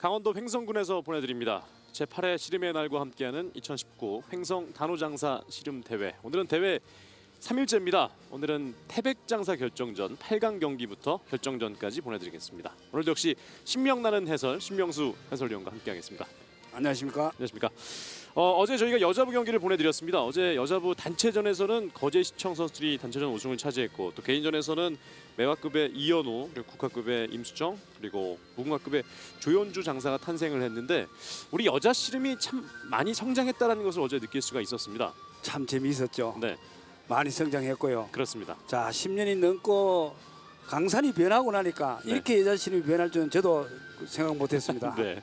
강원도 횡성군에서 보내드립니다. 제8회 씨름의 날과 함께하는 2019 횡성 단호장사 씨름대회. 오늘은 대회 3일째입니다. 오늘은 태백장사 결정전 8강 경기부터 결정전까지 보내드리겠습니다. 오늘도 역시 신명나는 해설 신명수 해설위원과 함께하겠습니다. 안녕하십니까? 안녕하십니까? 어제 저희가 여자부 경기를 보내드렸습니다. 어제 여자부 단체전에서는 거제시청 선수들이 단체전 우승을 차지했고, 또 개인전에서는 매화급의 이현우, 그리고 국화급의 임수정, 그리고 무궁화급의 조연주 장사가 탄생을 했는데, 우리 여자 씨름이 참 많이 성장했다는 것을 어제 느낄 수가 있었습니다. 참 재미있었죠. 네, 많이 성장했고요. 그렇습니다. 자, 10년이 넘고 강산이 변하고 나니까 네. 이렇게 여자 씨름이 변할 줄은 저도 생각 못했습니다. 네,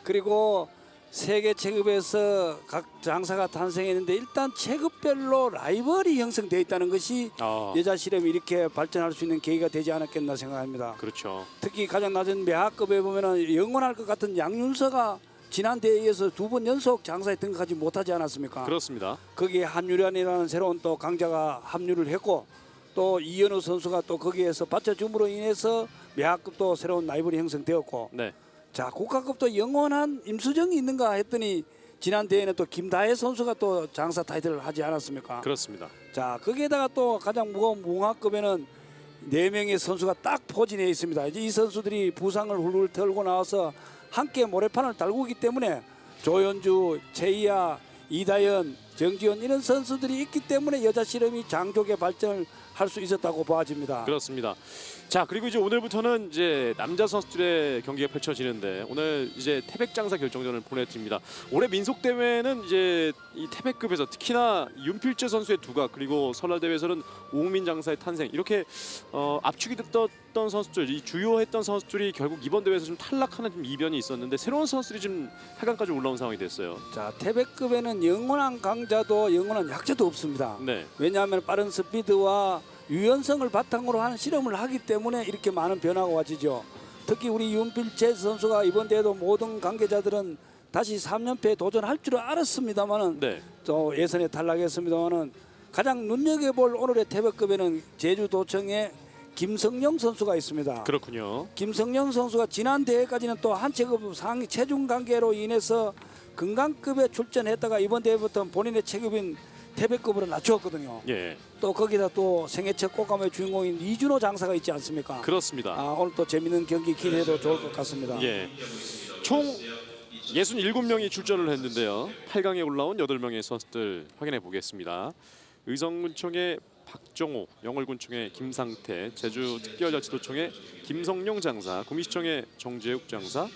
그리고 세계 체급에서 각 장사가 탄생했는데 일단 체급별로 라이벌이 형성되어 있다는 것이 여자 씨름이 이렇게 발전할 수 있는 계기가 되지 않았겠나 생각합니다. 그렇죠. 특히 가장 낮은 매하급에 보면은 영원할 것 같은 양윤서가 지난 대회에 이어서 2번 연속 장사에 등극하지 못하지 않았습니까? 그렇습니다. 거기에 한유란이라는 새로운 또 강자가 합류를 했고, 또 이현우 선수가 또 거기에서 받쳐줌으로 인해서 매하급도 새로운 라이벌이 형성되었고, 네, 자, 국가급도 영원한 임수정이 있는가 했더니 지난 대회는 또 김다혜 선수가 또 장사 타이틀을 하지 않았습니까? 그렇습니다. 자, 거기에다가 또 가장 무거운 무궁화급에는 4명의 선수가 딱 포진해 있습니다. 이제 이 선수들이 부상을 훌훌 털고 나와서 함께 모래판을 달구기 때문에 조연주, 최희아, 이다연, 정지원 이런 선수들이 있기 때문에 여자 씨름이 장족의 발전을 할 수 있었다고 보아집니다. 그렇습니다. 자, 그리고 이제 오늘부터는 이제 남자 선수들의 경기가 펼쳐지는데, 오늘 이제 태백장사 결정전을 보내드립니다. 올해 민속 대회는 이제 이 태백급에서 특히나 윤필재 선수의 두각, 그리고 설날 대회에서는 오흥민 장사의 탄생, 이렇게 압축이 됐던 선수들, 이 주요했던 선수들이 결국 이번 대회에서 좀 탈락하는 좀 이변이 있었는데, 새로운 선수들이 좀 8강까지 올라온 상황이 됐어요. 자, 태백급에는 영원한 강자도 영원한 약자도 없습니다. 네, 왜냐하면 빠른 스피드와 유연성을 바탕으로 하는 실험을 하기 때문에 이렇게 많은 변화가 와지죠. 특히 우리 윤필재 선수가 이번 대회도 모든 관계자들은 다시 3연패에 도전할 줄 알았습니다만은 네, 또 예선에 탈락했습니다만은 가장 눈여겨볼 오늘의 태백급에는 제주도청의 김성령 선수가 있습니다. 그렇군요. 김성령 선수가 지난 대회까지는 또 한 체급 상위 체중 관계로 인해서 금강급에 출전했다가 이번 대회부터 본인의 체급인 태백급으로 낮추었거든요. 예, 또 거기다 또 생애 첫 꽃감의 주인공인 이준호 장사가 있지 않습니까? 그렇습니다. 오늘 또 재밌는 경기 기대해도 좋을 것 같습니다. 예, 총 67명이 출전을 했는데요. 8강에 올라온 8명의 선수들 확인해 보겠습니다. 의성군청의 박정호, 영월군청의 김상태, 제주특별자치도청의 김성룡 장사, 구미시청의 정재욱 장사,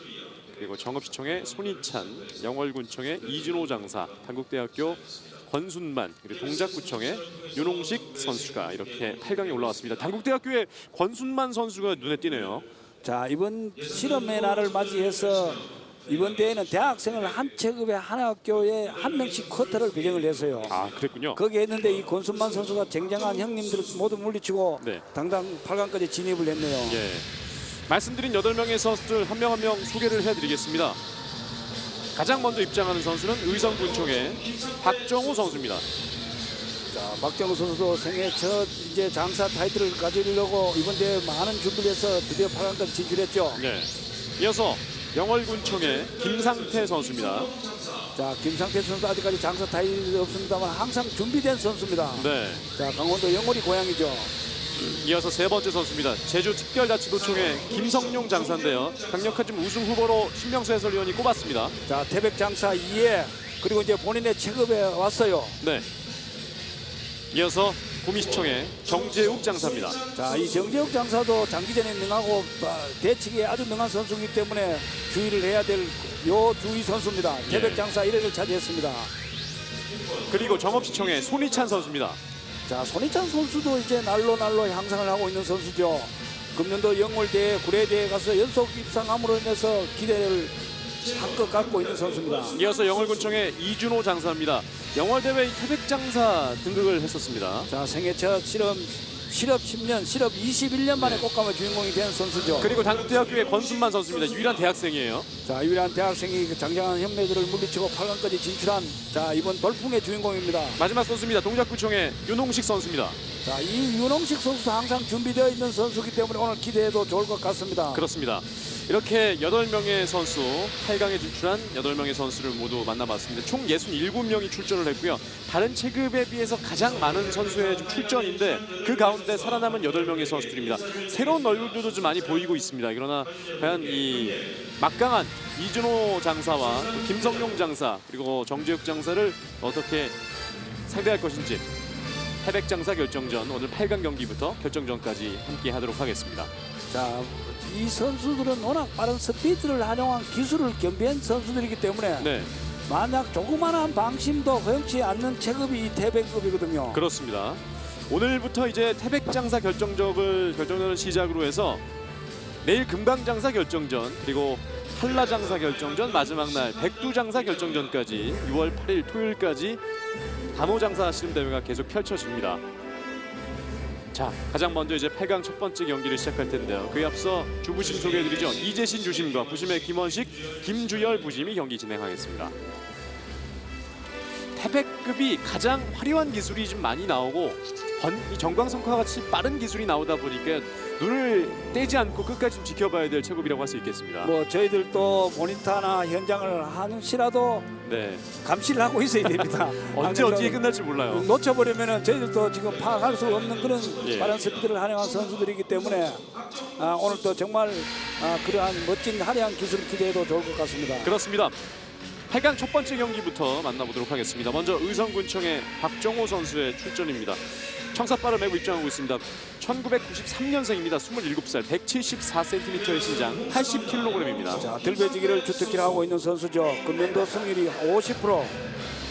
그리고 정읍시청의 손희찬, 영월군청의 이준호 장사, 단국대학교 권순만, 그리고 동작구청의 윤홍식 선수가 이렇게 8강에 올라왔습니다. 단국대학교의 권순만 선수가 눈에 띄네요. 자, 이번 실험의 날을 맞이해서 이번 대회는 대학생을 한 체급의 한 학교에 한 명씩 쿼터를 배정을 했어요. 아, 그랬군요. 거기에 했는데 이 권순만 선수가 쟁쟁한 형님들을 모두 물리치고 네. 당당 8강까지 진입을 했네요. 예, 말씀드린 8명의 선수들 한 명 한 명 소개를 해드리겠습니다. 가장 먼저 입장하는 선수는 의성군청의 박정호 선수입니다. 자, 박정우 선수도 생애 첫 이제 장사 타이틀을 가지려고 이번 대회 많은 준비를 해서 드디어 8강까지 진출했죠. 네. 이어서 영월군청의 김상태 선수입니다. 자, 김상태 선수 아직까지 장사 타이틀이 없습니다만 항상 준비된 선수입니다. 네. 자, 강원도 영월이 고향이죠. 이어서 세 번째 선수입니다. 제주특별자치도청의 김성룡 장사인데요. 강력한 좀 우승 후보로 신명수 해설위원이 꼽았습니다. 자, 태백 장사 2회 그리고 이제 본인의 체급에 왔어요. 네. 이어서 구미시청의 정재욱 장사입니다. 자, 이 정재욱 장사도 장기전에 능하고 대치기에 아주 능한 선수이기 때문에 주의를 해야 될 요 주의 선수입니다. 태백 장사 1회를 차지했습니다. 그리고 정읍시청의 손희찬 선수입니다. 자, 손희찬 선수도 이제 날로 향상을 하고 있는 선수죠. 금년도 영월대회, 구례대회 가서 연속 입상함으로 인해서 기대를 한껏 갖고 있는 선수입니다. 이어서 영월군청의 이준호 장사입니다. 영월대회 태백장사 등극을 했었습니다. 자, 생애 첫 실업 10년, 실업 21년 만에 꽃감의 주인공이 된 선수죠. 그리고 단국대학교의 권순만 선수입니다. 유일한 대학생이에요. 자, 유일한 대학생이 그 장장한 형매들을 물리치고 8강까지 진출한 자, 이번 돌풍의 주인공입니다. 마지막 선수입니다. 동작구청의 윤홍식 선수입니다. 자, 이 윤홍식 선수도 항상 준비되어 있는 선수이기 때문에 오늘 기대해도 좋을 것 같습니다. 그렇습니다. 이렇게 8명의 선수, 8강에 진출한 8명의 선수를 모두 만나봤습니다. 총 67명이 출전을 했고요. 다른 체급에 비해서 가장 많은 선수의 좀 출전인데 그 가운데 살아남은 8명의 선수들입니다. 새로운 얼굴들도 좀 많이 보이고 있습니다. 그러나 과연 이 막강한 이준호 장사와 또 김성용 장사 그리고 정재욱 장사를 어떻게 상대할 것인지 태백 장사 결정전 오늘 8강 경기부터 결정전까지 함께 하도록 하겠습니다. 자, 이 선수들은 워낙 빠른 스피드를 활용한 기술을 겸비한 선수들이기 때문에 네, 만약 조그마한 방심도 허용치 않는 체급이 이 태백급이거든요. 그렇습니다. 오늘부터 이제 태백 장사 결정전을 시작으로 해서 내일 금강 장사 결정전 그리고 한라 장사 결정전 마지막 날 백두 장사 결정전까지 6월 8일 토요일까지 다모 장사 씨름 대회가 계속 펼쳐집니다. 자, 가장 먼저 이제 8강 첫 번째 경기를 시작할 텐데요. 그에 앞서 주부심 소개해드리죠. 이재신 주심과 부심의 김원식, 김주열 부심이 경기 진행하겠습니다. 태백급이 가장 화려한 기술이 좀 많이 나오고 이 정광석과 같이 빠른 기술이 나오다 보니까 눈을 떼지 않고 끝까지 좀 지켜봐야 될 체급이라고 할 수 있겠습니다. 뭐 저희들도 모니터나 현장을 하시라도 네, 감시를 하고 있어야 됩니다. 언제 어떻게 끝날지 몰라요. 놓쳐버리면은 저희들도 지금 파악할 수 없는 그런 예. 빠른 스피드를 활용한 선수들이기 때문에 오늘도 정말 그러한 멋진 화려한 기술을 기대해도 좋을 것 같습니다. 그렇습니다. 8강 첫 번째 경기부터 만나보도록 하겠습니다. 먼저 의성군청의 박정호 선수의 출전입니다. 청사빠를 메고 입장하고 있습니다. 1993년생입니다. 27살, 174cm의 신장, 80kg입니다. 자, 들배지기를 주특기로 하고 있는 선수죠. 금년도 승률이 50%.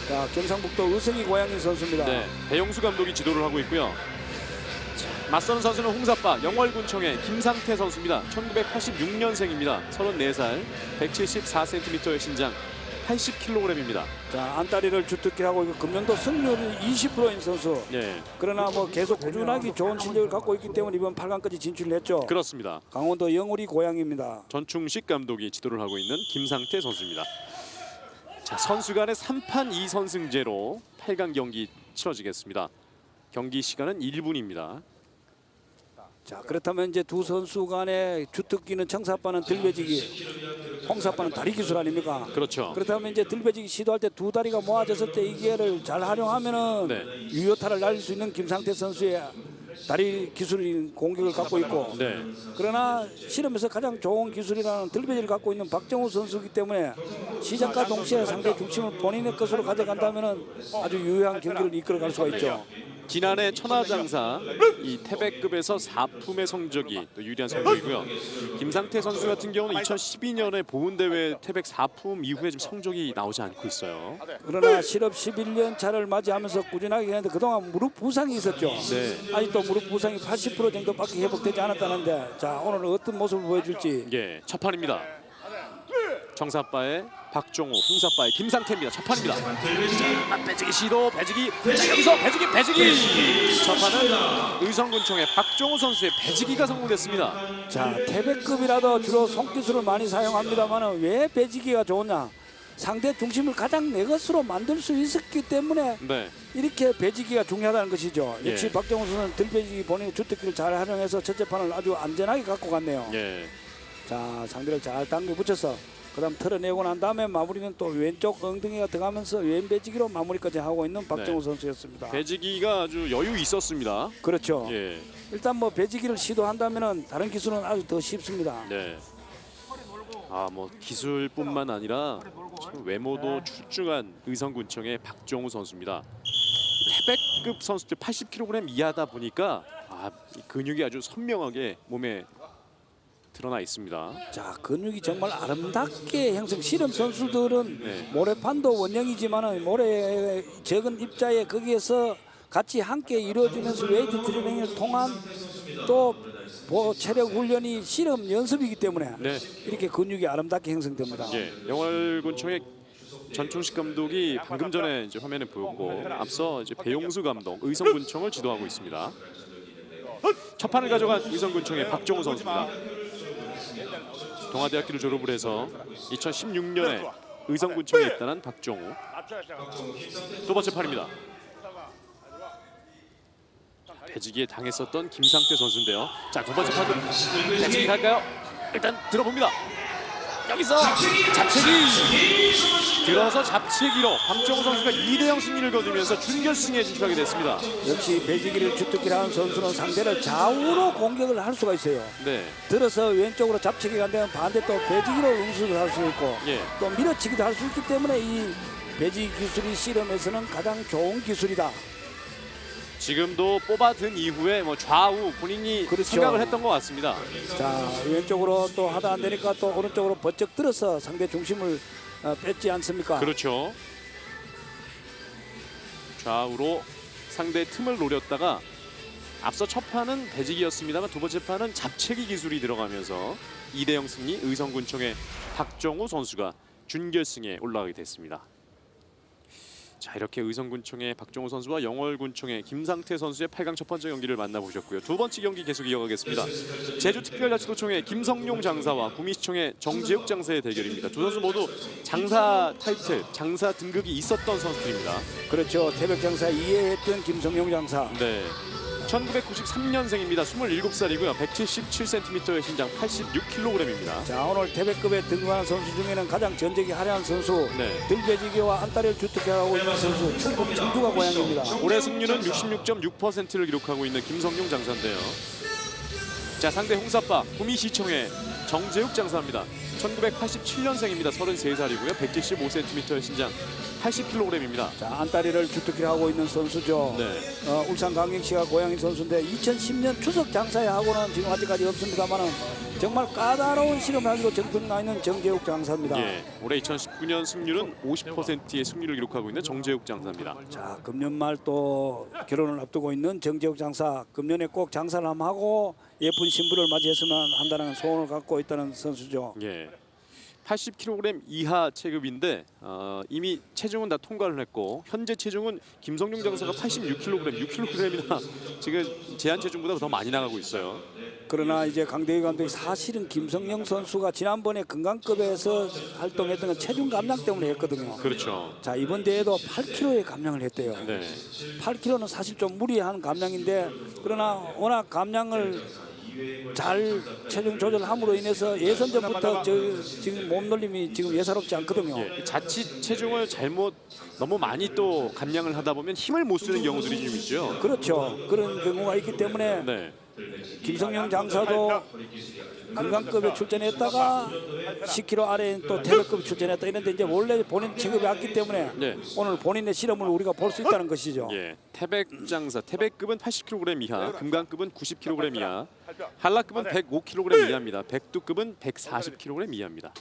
자, 경상북도 의성이 고향인 선수입니다. 네, 배용수 감독이 지도를 하고 있고요. 자, 맞서는 선수는 홍사빠 영월군청의 김상태 선수입니다. 1986년생입니다. 34살, 174cm의 신장, 80kg입니다. 자, 안다리를 주특기로 하고 있고 금년도 승률이 20%인 선수. 네, 그러나 뭐 계속 꾸준하게 좋은 실력을 갖고 있기 때문에 이번 8강까지 진출했죠. 그렇습니다. 강원도 영월이 고향입니다. 전충식 감독이 지도를 하고 있는 김상태 선수입니다. 자, 선수 간의 3판 2선승제로 8강 경기 치러지겠습니다. 경기 시간은 1분입니다. 자, 그렇다면 이제 두 선수 간의 주특기는 청사빠는 들배지기, 홍사빠는 다리 기술 아닙니까? 그렇죠. 그렇다면 이제 들배지기 시도할 때 두 다리가 모아졌을 때 이 기회를 잘 활용하면은 네. 유효타를 날릴 수 있는 김상태 선수의 다리 기술인 공격을 갖고 있고, 네, 그러나 실험에서 가장 좋은 기술이라는 들배지를 갖고 있는 박정우 선수이기 때문에 시작과 동시에 상대 중심을 본인의 것으로 가져간다면은 아주 유효한 경기를 이끌어갈 수가 있죠. 지난해 천하장사 이 태백급에서 4품의 성적이 또 유리한 성적이고요. 김상태 선수 같은 경우는 2012년에 보훈대회 태백 4품 이후에 지금 성적이 나오지 않고 있어요. 그러나 실업 11년 차를 맞이하면서 꾸준하게 했는데 그동안 무릎 부상이 있었죠. 네. 아직도 무릎 부상이 80% 정도밖에 회복되지 않았다는데, 자, 오늘은 어떤 모습을 보여줄지. 예, 첫 판입니다. 청사빠의 박종호, 홍사빠의 김상태입니다. 첫 판입니다. 자, 배지기 시도, 배지기, 자, 여기서 배지기. 첫 판은 의성군청의 박종호 선수의 배지기가 성공됐습니다. 자, 태백급이라도 주로 손기술을 많이 사용합니다만 왜 배지기가 좋으냐? 상대 중심을 가장 내 것으로 만들 수 있었기 때문에 네, 이렇게 배지기가 중요하다는 것이죠. 예. 역시 박정우 선수는 들배지기 본인의 주특기를 잘 활용해서 첫째 판을 아주 안전하게 갖고 갔네요. 예, 자, 상대를 잘 당겨 붙여서 그다음 털어내고 난 다음에 마무리는 또 왼쪽 엉덩이가 들어가면서 왼배지기로 마무리까지 하고 있는 박정우 네. 선수였습니다. 배지기가 아주 여유 있었습니다. 그렇죠. 예, 일단 뭐 배지기를 시도한다면은 다른 기술은 아주 더 쉽습니다. 네. 뭐 기술뿐만 아니라 참 외모도 출중한 의성군청의 박종우 선수입니다. 태백급 선수들 80kg 이하다 보니까 이 근육이 아주 선명하게 몸에 드러나 있습니다. 자, 근육이 정말 아름답게 형성. 실험 선수들은 네. 모래판도 원형이지만은 모래 적은 입자에 거기에서 같이 함께 이루어지면서 웨이트 트레이닝을 통한 또 체력 훈련이 실험 연습이기 때문에 네. 이렇게 근육이 아름답게 형성됩니다. 예, 영월군청의 전충식 감독이 방금 전에 이제 화면에 보였고 앞서 이제 배용수 감독 의성군청을 지도하고 있습니다. 첫 판을 가져간 의성군청의 박종우 선수입니다. 동아대학교를 졸업을 해서 2016년에 의성군청에 입단한 박종우. 두 번째 판입니다. 배지기에 당했었던 김상태 선수인데요. 자, 두 번째 판도 배지기 갈까요? 일단 들어봅니다. 여기서 잡채기 들어서 잡채기로 박정우 선수가 2대0 승리를 거두면서 준결승에 진출하게 됐습니다. 역시 배지기를 주특기를 하는 선수는 상대를 좌우로 공격을 할 수가 있어요. 네, 들어서 왼쪽으로 잡채기가 안 되면 반대 또 배지기로 응수를 할 수 있고 예. 또 밀어치기도 할 수 있기 때문에 이 배지기 기술이 씨름에서는 가장 좋은 기술이다. 지금도 뽑아든 이후에 뭐 좌우 본인이 그렇죠. 생각을 했던 것 같습니다. 자, 왼쪽으로 또 하다 안 되니까 또 오른쪽으로 번쩍 들어서 상대 중심을 뺐지 않습니까? 그렇죠. 좌우로 상대 틈을 노렸다가 앞서 첫 판은 배지기였습니다만 두 번째 판은 잡채기 기술이 들어가면서 2대0 승리 의성군청의 박정우 선수가 준결승에 올라가게 됐습니다. 자, 이렇게 의성군청의 박정우 선수와 영월군청의 김상태 선수의 8강 첫 번째 경기를 만나보셨고요. 두 번째 경기 계속 이어가겠습니다. 제주특별자치도청의 김성용 장사와 구미시청의 정재욱 장사의 대결입니다. 두 선수 모두 장사 타이틀, 장사 등극이 있었던 선수들입니다. 그렇죠. 태백장사 이해했던 김성용 장사. 네. 1993년생입니다. 27살이고요. 177cm의 신장, 86kg입니다. 자, 오늘 태백급에 등극하는 선수 중에는 가장 전적이 화려한 선수, 네. 들배지기와 안다리를 주특기하고 있는 선수 충북 청주가 고향입니다. 올해 승률은 66.6%를 기록하고 있는 김성용 장사인데요. 자, 상대 홍사빠 구미시청의 정재욱 장사입니다. 1987년생입니다. 33살이고요. 175cm의 신장, 80kg입니다. 자, 안다리를 주특기를 하고 있는 선수죠. 네. 울산광역시가 고향인 선수인데 2010년 추석 장사에 하고는 지금 아직까지 없습니다만은 정말 까다로운 실험을 하기로 정평나 있는 정재욱 장사입니다. 예, 올해 2019년 승률은 50%의 승률을 기록하고 있는 정재욱 장사입니다. 자, 금년 말 또 결혼을 앞두고 있는 정재욱 장사, 금년에 꼭 장사를 한번 하고 예쁜 신부를 맞이했으면 한다는 소원을 갖고 있다는 선수죠. 예. 80kg 이하 체급인데 이미 체중은 다 통과를 했고 현재 체중은 김성용 장사가 86kg, 6kg이나 지금 제한 체중보다 더 많이 나가고 있어요. 그러나 이제 강대희 감독이 사실은 김성영 선수가 지난번에 건강급에서 활동했던 건 체중 감량 때문에 했거든요. 그렇죠. 자, 이번 대회도 8kg의 감량을 했대요. 네. 8kg는 사실 좀 무리한 감량인데 그러나 워낙 감량을 잘 체중 조절함으로 인해서 예선전부터 지금 몸놀림이 지금 예사롭지 않거든요. 예, 자칫 체중을 잘못 너무 많이 또 감량을 하다 보면 힘을 못 쓰는 경우들이 좀 있죠. 그렇죠. 그런 경우가 있기 때문에 네. 김성영 장사도 건강급에 출전했다가 10kg 아래인 또 태백급에 출전했다 이런데 이제 원래 본인 체급이 왔기 때문에 네. 오늘 본인의 실험을 우리가 볼 수 있다는 것이죠. 예, 태백 장사, 태백급은 80kg 이하, 금강급은 90kg 이하, 한라급은 105kg 이하입니다. 백두급은 140kg 이하입니다.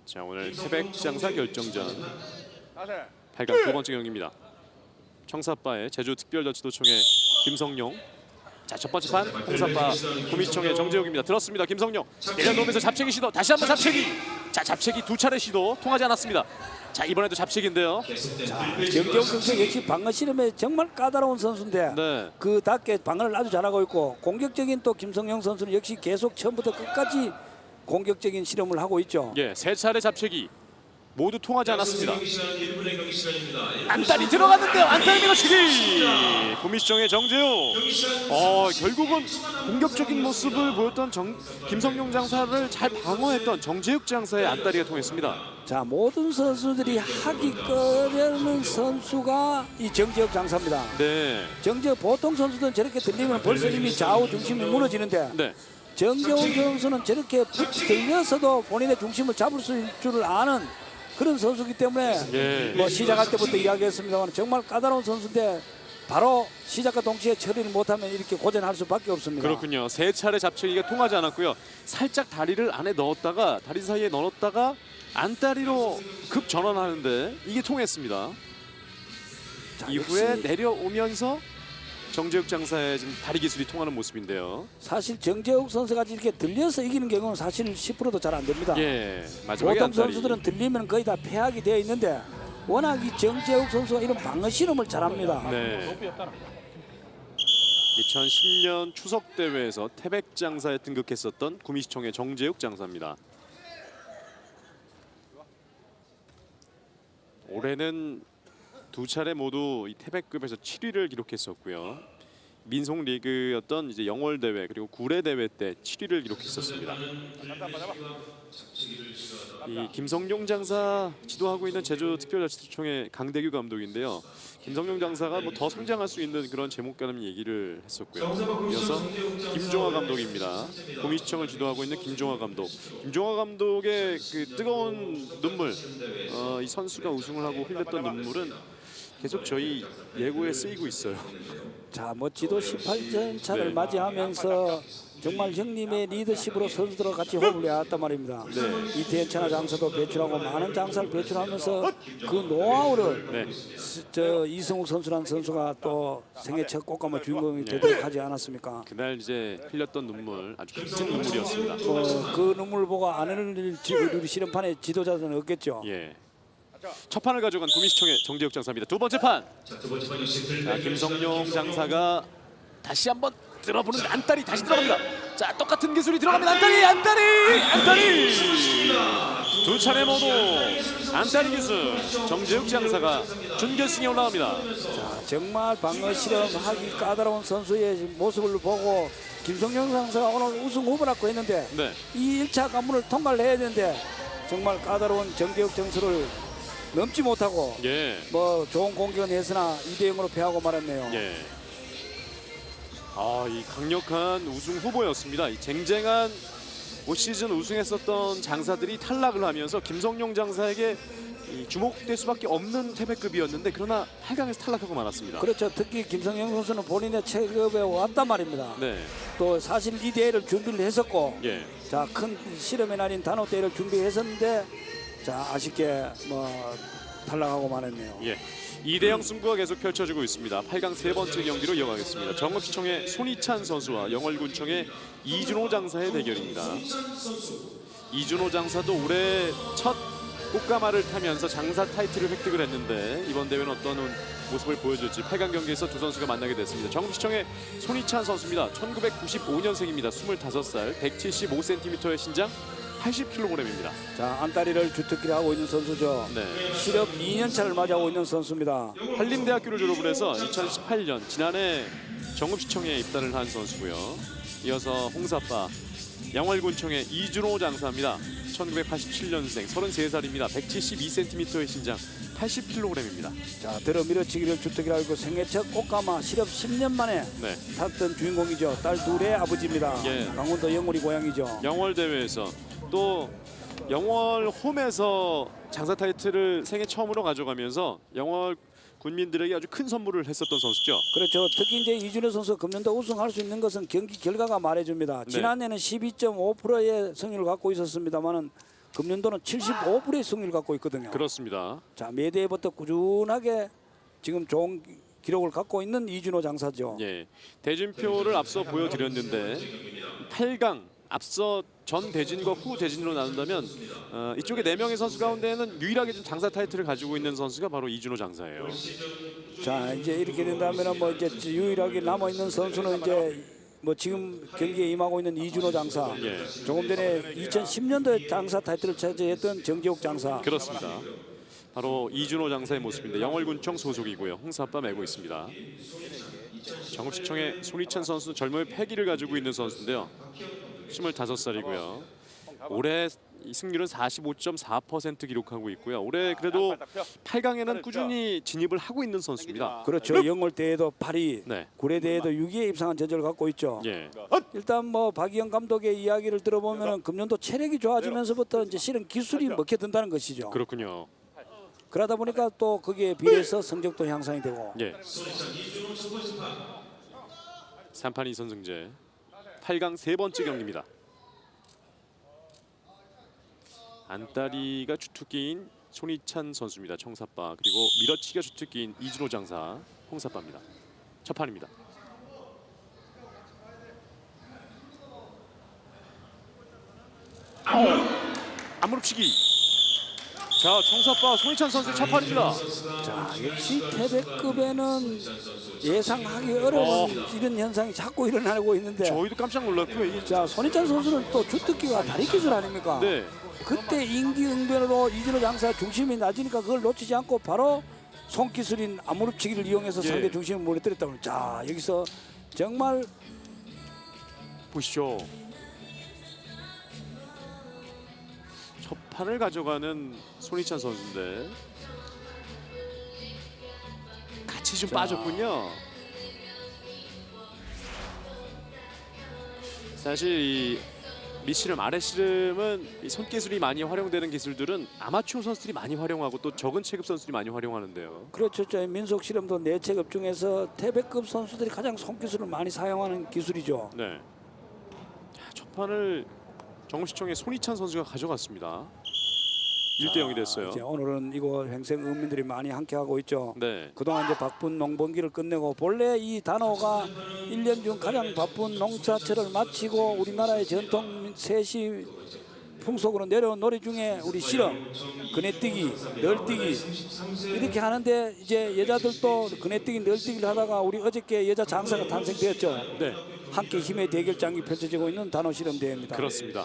자, 오늘 태백 장사 결정전 8강 두 번째 경기입니다. 청사빠의 제주특별자치도청의 김성용. 자, 첫 번째 판 홍사빠 구미시청의 정재욱입니다. 들었습니다. 김성용 내려놓으면서 잡채기 시도, 다시 한번 잡채기. 자, 잡채기 두 차례 시도 통하지 않았습니다. 자, 이번에도 잡채기인데요. 정재욱 선수 역시 방어 실험에 정말 까다로운 선수인데 네. 그답게 방어를 아주 잘하고 있고 공격적인 또 김성영 선수는 역시 계속 처음부터 끝까지 공격적인 실험을 하고 있죠. 예, 세 차례 잡채기 모두 통하지 않았습니다. 안달이 들어갔는데요. 안달 밀어치기. 구미시청의 정재욱. 결국은 공격적인 모습을 보였던 김성용 장사를 잘 방어했던 정재욱 장사의 안달이가 통했습니다. 자, 모든 선수들이 하기 꺼려는 선수가 이 정재욱 장사입니다. 네. 정재욱 보통 선수들은 저렇게 들리면 벌써 이미 좌우 중심이 무너지는데 네. 정재욱 선수는 저렇게 들려서도 본인의 중심을 잡을 수 있을 줄 아는 그런 선수이기 때문에 예. 뭐 시작할 때부터 이야기했습니다만 정말 까다로운 선수인데 바로 시작과 동시에 처리를 못하면 이렇게 고전할 수밖에 없습니다. 그렇군요. 세 차례 잡채기가 통하지 않았고요. 살짝 다리를 안에 넣었다가 다리 사이에 넣었다가 안다리로 급 전환하는데 이게 통했습니다. 자, 이후에 역시 내려오면서 정재욱 장사의 지금 다리 기술이 통하는 모습인데요. 사실 정재욱 선수가 이렇게 들려서 이기는 경우는 사실 10%도 잘 안 됩니다. 예, 마지막에 보통 안다리. 선수들은 들리면 거의 다 패하게 되어 있는데 워낙 이 정재욱 선수가 이런 방어 실험을 잘합니다. 네. 2010년 추석 대회에서 태백 장사에 등극했었던 구미시청의 정재욱 장사입니다. 올해는 두 차례 모두 이 태백급에서 7위를 기록했었고요. 민속 리그였던 이제 영월 대회 그리고 구례 대회 때 7위를 기록했었습니다. 이 김성룡 장사 지도하고 있는 제주특별자치도청의 강대규 감독인데요. 김성룡 장사가 뭐 더 성장할 수 있는 그런 제목가는 얘기를 했었고요. 이어서 김종화 감독입니다. 구미시청을 지도하고 있는 김종화 감독. 김종화 감독의 그 뜨거운 눈물, 이 선수가 우승을 하고 흘렸던 눈물은 계속 저희 예고에 쓰이고 있어요. 자, 뭐 지도 18전 차를 네. 맞이하면서 정말 형님의 리더십으로 선수들과 같이 호흡을 해왔단 말입니다. 네. 이태현 장사도 배출하고 많은 장사를 배출하면서 그 노하우를 네. 저 이승욱 선수라는 선수가 또 생애 첫 꽃가마 주인공이 되도록 하지 않았습니까? 그날 이제 흘렸던 눈물 아주 큰 눈물이었습니다. 그 눈물 보고 안 흘릴 우리 실험판에 지도자들은 없겠죠. 예. 첫 판을 가져간 구미시청의 정재욱 장사입니다. 두 번째 판. 자, 김성룡 장사가 다시 한번 들어보는 안달이 다시 들어갑니다. 자, 똑같은 기술이 들어갑니다. 안달이 두 차례 모두 안달이 기술. 정재욱 장사가 준결승에 올라갑니다. 자, 정말 방어 실험하기 까다로운 선수의 모습을 보고 김성룡 장사가 오늘 우승 후보라고 했는데 네. 이 1차 관문을 통과를 해야 되는데 정말 까다로운 정재욱 점수를 넘지 못하고 예. 뭐 좋은 공격은 했으나 2대0으로 패하고 말았네요. 예. 이 강력한 우승 후보였습니다. 이 쟁쟁한 올 시즌 우승했었던 장사들이 탈락을 하면서 김성룡 장사에게 주목될 수밖에 없는 태백급이었는데 그러나 8강에서 탈락하고 말았습니다. 그렇죠. 특히 김성영 선수는 본인의 체급에 왔단 말입니다. 네. 또 사실 이 대회를 준비를 했었고 예. 자, 큰 실험의 날인 단호 대회를 준비했었는데 자, 아쉽게 뭐 탈락하고 말았네요. 예. 2대0 승부가 계속 펼쳐지고 있습니다. 8강 세 번째 경기로 이어가겠습니다. 정읍시청의 손희찬 선수와 영월군청의 이준호 장사의 대결입니다. 이준호 장사도 올해 첫 꽃가마를 타면서 장사 타이틀을 획득을 했는데 이번 대회는 어떤 모습을 보여줄지 8강 경기에서 두 선수가 만나게 됐습니다. 정읍시청의 손희찬 선수입니다. 1995년생입니다. 25살, 175cm의 신장, 80kg입니다. 자, 안다리를 주특기를 하고 있는 선수죠. 네. 실업 2년 차를 맞이하고 있는 선수입니다. 한림대학교를 졸업을 해서 2018년 지난해 정읍시청에 입단을 한 선수고요. 이어서 홍사빠 영월군청의 이준호 장사입니다. 1987년생 33살입니다. 172cm의 신장 80kg입니다. 자, 들어 밀어치기를 주특기로 하고 생애 첫 꽃가마 실업 10년 만에 네. 탔던 주인공이죠. 딸 둘의 아버지입니다. 예. 강원도 영월이 고향이죠. 영월 대회에서 또 영월 홈에서 장사 타이틀을 생애 처음으로 가져가면서 영월 군민들에게 아주 큰 선물을 했었던 선수죠. 그렇죠. 특히 이제 이준호 선수 금년도 우승할 수 있는 것은 경기 결과가 말해줍니다. 네. 지난해는 12.5%의 승률을 갖고 있었습니다만은 금년도는 75%의 승률을 갖고 있거든요. 그렇습니다. 자, 매 대회부터 꾸준하게 지금 좋은 기록을 갖고 있는 이준호 장사죠. 예, 대진표를 앞서 보여드렸는데 8강 앞서 전 대진과 후 대진으로 나눈다면 이쪽에 4명의 선수 가운데는 유일하게 좀 장사 타이틀을 가지고 있는 선수가 바로 이준호 장사예요. 자, 이제 이렇게 된다면은 뭐 이제 유일하게 남아 있는 선수는 이제 뭐 지금 경기에 임하고 있는 이준호 장사, 예. 조금 전에 2010년도에 장사 타이틀을 차지했던 정재욱 장사. 그렇습니다. 바로 이준호 장사의 모습인데 영월군청 소속이고요. 홍사빠 메고 있습니다. 정읍시청의 손희찬 선수는 젊음의 패기를 가지고 있는 선수인데요. 25살이고요. 올해 이 승률은 45.4% 기록하고 있고요. 올해 그래도 8강에는 꾸준히 진입을 하고 있는 선수입니다. 그렇죠. 영월 대회도 8위, 네. 구례 대회도 6위에 입상한 전적을 갖고 있죠. 예. 일단 뭐 박희영 감독의 이야기를 들어보면은 금년도 체력이 좋아지면서부터 이제 실은 기술이 먹혀든다는 것이죠. 그렇군요. 그러다 보니까 또 거기에 비해서 성적도 향상이 되고. 예. 3판 2선 승제 8강 세 번째 경기입니다. 안다리가 주특기인 손희찬 선수입니다. 청사빠 그리고 밀어치기가 주특기인 이준호 장사 홍사빠입니다. 첫 판입니다. 안무릎치기. 자, 청사빠 손희찬 선수의 첫 판입니다. 자, 역시 태백급에는 예상하기 어려운 이런 현상이 자꾸 일어나고 있는데. 저희도 깜짝 놀랐고요. 이게 자, 손희찬 선수는 또 주특기가 다리 기술 아닙니까? 네. 그때 임기응변으로 이준호 장사 중심이 낮으니까 그걸 놓치지 않고 바로 손기술인 앞무릎치기를 이용해서 예. 상대 중심을 몰아뜨렸다고. 자, 여기서 정말 보시죠. 첫 판을 가져가는 손희찬 선수인데 같이 좀 자. 빠졌군요. 사실 이 미씨름, 아랫씨름은 이 손기술이 많이 활용되는 기술들은 아마추어 선수들이 많이 활용하고 또 적은 체급 선수들이 많이 활용하는데요. 그렇죠. 저희 민속 실험도 4체급 중에서 태백급 선수들이 가장 손기술을 많이 사용하는 기술이죠. 네. 자, 첫 판을 정읍시청의 손희찬 선수가 가져갔습니다. 1대0이 됐어요. 이제 오늘은 이거 횡생 의원민들이 많이 함께하고 있죠. 네. 그동안 이제 바쁜 농번기를 끝내고 본래 이 단어가 1년 중 가장 바쁜 농사철을 마치고 우리나라의 전통 세시 풍속으로 내려온 노래 중에 우리 실험, 그네뛰기, 널뛰기 이렇게 하는데 이제 여자들도 그네뛰기, 널뛰기를 하다가 우리 어저께 여자 장사가 탄생되었죠. 네. 함께 힘의 대결장이 펼쳐지고 있는 단어 실험 대회입니다. 그렇습니다.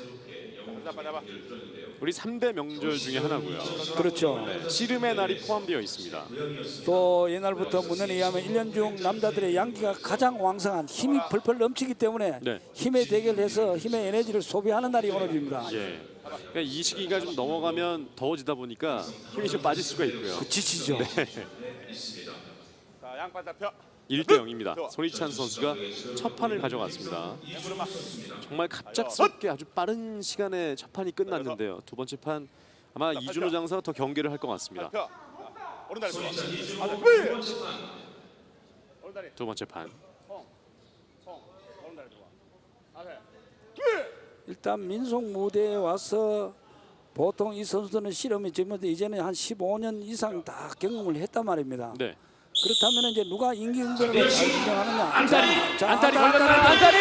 우리 3대 명절 중에 하나고요. 그렇죠. 네. 씨름의 날이 포함되어 있습니다. 또 옛날부터 문헌에 의하면 1년 중 남자들의 양기가 가장 왕성한 힘이 펄펄 넘치기 때문에 네. 힘의 대결해서 힘의 에너지를 소비하는 날이 오늘입니다. 예. 그러니까 이 시기가 좀 넘어가면 더워지다 보니까 힘이 좀 빠질 수가 있고요. 지치죠. 자, 양팔 잡혀. 1대0입니다. 손희찬 선수가 첫 판을 가져갔습니다. 정말 갑작스럽게 아주 빠른 시간에 첫 판이 끝났는데요. 두 번째 판 아마 이준호 장사가 더 경기를 할 것 같습니다. 잡혀. 오른다리 들어와. 오른다리. 두 번째 판. 오른다리 들어와. 아세. 일단 민속 무대에 와서 보통 이 선수들은 실험이 지금부터 이제는 한 15년 이상 다 경험을 했단 말입니다. 네. 그렇다면 이제 누가 임기응변을 잘 진행하느냐? 안타리, 자, 안타리 걸렸나요? 안타리,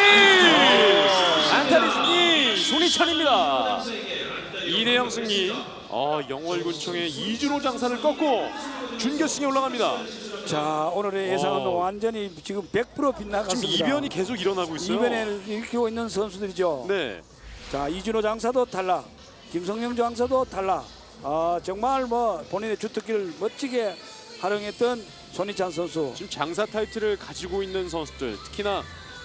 안타리 승리 손희찬입니다. 2대0 승리. 영월군청의 이준호 장사를 꺾고 준결승에 올라갑니다. 자, 오늘의 예상은 완전히 지금 100% 지금 빗나갔습니다. 이변이 계속 일어나고 있어요. 이변을 일으키고 있는 선수들이죠. 네. 자, 이준호 장사도 탈락, 김성령 장사도 탈락. 정말 뭐 본인의 주특기를 멋지게 활용했던 손희찬 선수. 지금 장사 타이틀을 가지고 있는 선수들, 특히나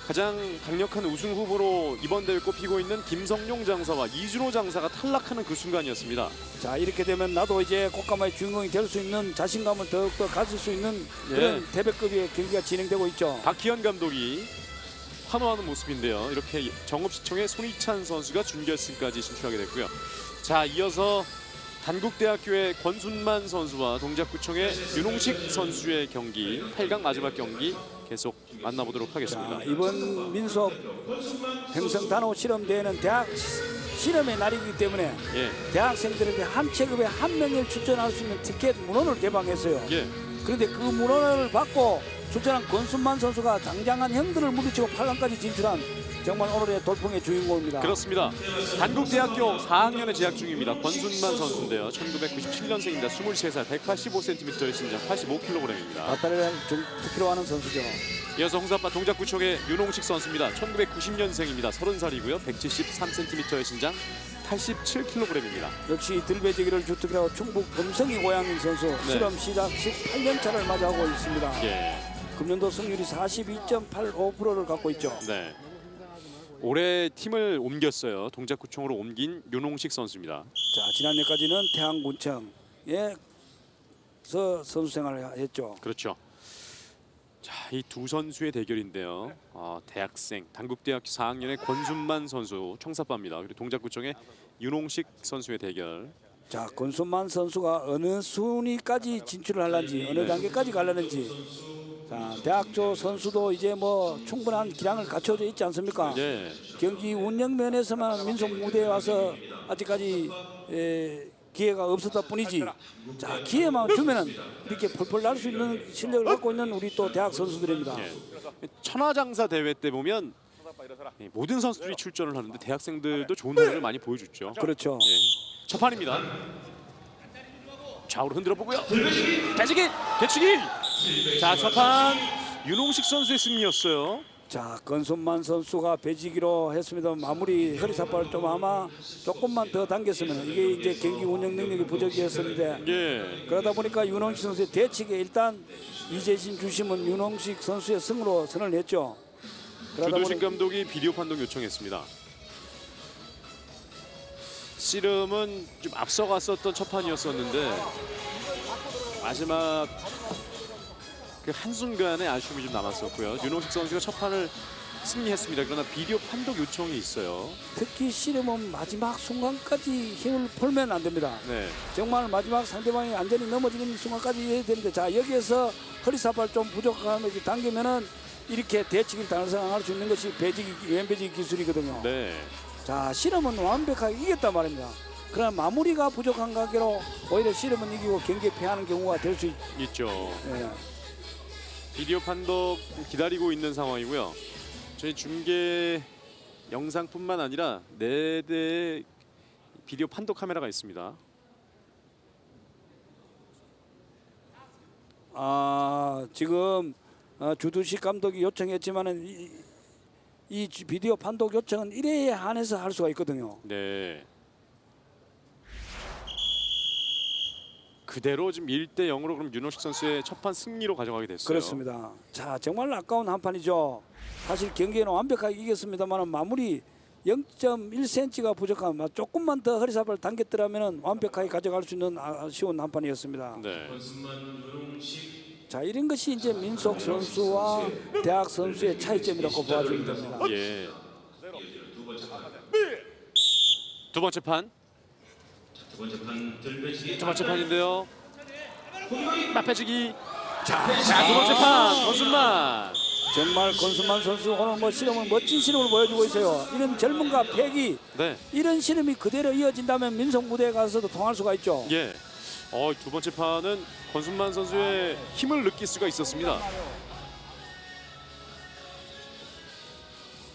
가장 강력한 우승 후보로 이번 대회 꼽히고 있는 김성룡 장사와 이준호 장사가 탈락하는 그 순간이었습니다. 자, 이렇게 되면 나도 이제 꽃가마의 주인공이 될 수 있는 자신감을 더욱더 가질 수 있는 그런 태백급의 경기가 진행되고 있죠. 박희연 감독이 환호하는 모습인데요. 이렇게 정읍시청의 손희찬 선수가 준결승까지 진출하게 됐고요. 자, 이어서 단국대학교의 권순만 선수와 동작구청의 윤홍식 선수의 경기, 8강 마지막 경기 계속 만나보도록 하겠습니다. 자, 이번 민속 행성 단호 실험 대회는 대학 실험의 날이기 때문에 예, 대학생들에게 한 체급에 한 명을 출전할 수 있는 티켓 문헌을 개방했어요. 예, 그런데 그 문헌을 받고 출전한 권순만 선수가 장장한 형들을 물리치고 8강까지 진출한 정말 오늘의 돌풍의 주인공입니다. 그렇습니다. 단국대학교 4학년에 재학 중입니다. 권순만 선수인데요. 1997년생입니다. 23살, 185cm의 신장, 85kg입니다. 바타를 좀 특기로 하는 선수죠. 이어서 홍사파 동작구청의 윤홍식 선수입니다. 1990년생입니다. 30살이고요. 173cm의 신장, 87kg입니다. 역시 들배지기를 주특기로 충북 금성이 고향인 선수. 실험 시작 18년 차를 맞이하고 있습니다. 예, 금년도 승률이 42.85%를 갖고 있죠. 네. 올해 팀을 옮겼어요. 동작구청으로 옮긴 윤홍식 선수입니다. 자, 지난해까지는 태안군청에서 선수 생활을 했죠. 그렇죠. 자, 이 두 선수의 대결인데요. 대학생 단국대학교 4학년의 권순만 선수 청사파입니다. 그리고 동작구청의 윤홍식 선수의 대결. 자, 권순만 선수가 어느 순위까지 진출을 하려는지 어느 단계까지 가려는지. 자, 대학교 선수도 이제 뭐 충분한 기량을 갖춰져 있지 않습니까? 네. 경기 운영 면에서만 민속 무대에 와서 아직까지 기회가 없었다 뿐이지. 자, 기회만 주면은 이렇게 펄펄 날 수 있는 실력을 갖고 있는 우리 또 대학 선수들입니다. 예. 천하장사 대회 때 보면 모든 선수들이 출전을 하는데 대학생들도 좋은 노래를 많이 보여줬죠. 그렇죠. 예. 첫 판입니다. 좌우로 흔들어 보고요. 대지기, 대치기. 자, 첫 판 윤홍식 선수의 승리였어요. 자, 권순만 선수가 배지기로 했습니다. 마무리 허리사파를 좀 아마 조금만 더 당겼으면 이게 이제 경기 운영 능력이 부족이었었는데 예. 그러다 보니까 윤홍식 선수의 대치기 일단 이재신 주심은 윤홍식 선수의 승으로 선언을 했죠. 그러다 주도식 보니 감독이 비디오 판독 요청했습니다. 씨름은 좀 앞서갔었던 첫 판이었었는데 마지막 그 한순간에 아쉬움이 좀 남았었고요. 윤홍식 선수가 첫 판을 승리했습니다. 그러나 비디오 판독 요청이 있어요. 특히 씨름은 마지막 순간까지 힘을 풀면 안 됩니다. 네, 정말 마지막 상대방이 완전히 넘어지는 순간까지 해야 되는데 자 여기에서 허리사발 좀 부족하면 이렇게 당기면은 이렇게 대치기를 당할 수 있는 것이 배지기 왼배지기 기술이거든요. 네, 자 씨름은 완벽하게 이겼단 말입니다. 그러나 마무리가 부족한 관계로 오히려 씨름은 이기고 경기에 패하는 경우가 될 수 있죠. 예. 비디오 판독 기다리고 있는 상황이고요. 저희 중계 영상뿐만 아니라 4대의 비디오 판독 카메라가 있습니다. 지금 주두식 감독이 요청했지만은 이 비디오 판독 요청은 1회에 한해서 할 수가 있거든요. 네. 그대로 지금 1대 0으로 그럼 윤호식 선수의 첫 판 승리로 가져가게 됐어요. 그렇습니다. 자 정말 아까운 한 판이죠. 사실 경기에는 완벽하게 이겼습니다만 마무리 0.1cm가 부족한 조금만 더 허리사발 당겼더라면 완벽하게 가져갈 수 있는 아쉬운 한 판이었습니다. 네. 자 이런 것이 이제 민속 선수와 대학 선수의 차이점이라고 보아주면 됩니다. 예. 두 번째 판. 두 번째 판인데요. 맞패지기. 자, 두 번째 판 권순만. 정말 권순만 선수 오늘 뭐 실험은 멋진 실험을 보여주고 있어요. 이런 젊음과 패기 네. 이런 실험이 그대로 이어진다면 민속 무대에 가서도 통할 수가 있죠. 예. 두 번째 판은 권순만 선수의 힘을 느낄 수가 있었습니다.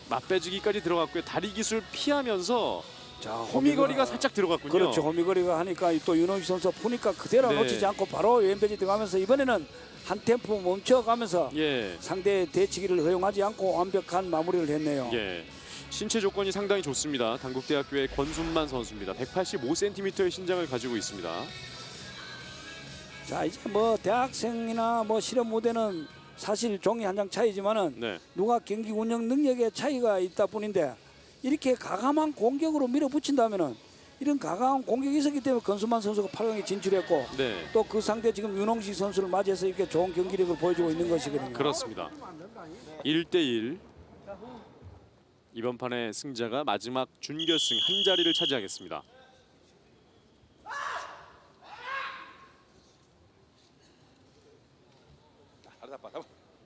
맞배지기까지 들어갔고요. 다리 기술 피하면서 자, 호미거리가 살짝 들어갔군요. 그렇죠. 호미거리가 하니까 또 윤홍식 선수 푸니까 그대로 네. 놓치지 않고 바로 왼배지 들어가면서 이번에는 한 템포 멈춰가면서 예. 상대의 대치기를 허용하지 않고 완벽한 마무리를 했네요. 예. 신체 조건이 상당히 좋습니다. 단국대학교의 권순만 선수입니다. 185cm의 신장을 가지고 있습니다. 자 이제 뭐 대학생이나 뭐 실험 무대는 사실 종이 한 장 차이지만은 네. 누가 경기 운영 능력의 차이가 있다 뿐인데 이렇게 가감한 공격으로 밀어붙인다면은 이런 가감한 공격이 있었기 때문에 권순만 선수가 8강에 진출했고 네. 또 그 상대 지금 윤홍식 선수를 맞이해서 이렇게 좋은 경기력을 보여주고 있는 것이거든요. 그렇습니다. 1대1. 이번 판의 승자가 마지막 준결승 한 자리를 차지하겠습니다.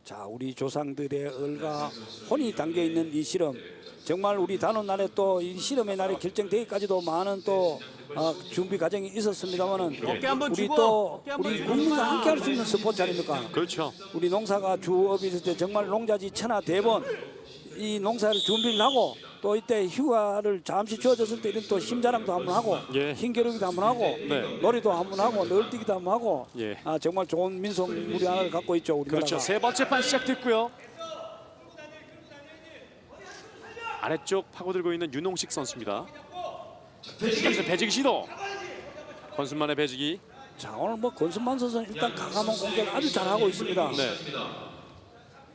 자 우리 조상들의 을과 혼이 담겨 있는 이 실험 정말 우리 단원 날에 또 이 실험의 날이 결정되기까지도 많은 또 준비 과정이 있었습니다만은 우리 또 우리 국민과 함께할 수 있는 스포츠 아닙니까? 그렇죠. 우리 농사가 주업이 있을 때 정말 농자지 천하 대번 이 농사를 준비를 하고 또 이때 휴가를 잠시 주어졌을 때 이런 또 힘자랑도 한번 하고 예. 힘겨루기도 한번 하고 네. 놀이도 한번 하고 널뛰기도 한번 하고 예. 정말 좋은 민속 문화를 갖고 있죠 우리나라가. 그렇죠. 세 번째 판 시작됐고요. 아래쪽 파고들고 있는 윤홍식 선수입니다. 여기서 배지기 시도. 권순만의 배지기. 자 오늘 뭐 권순만 선수는 일단 가감한 공격을 아주 잘하고 있습니다. 네.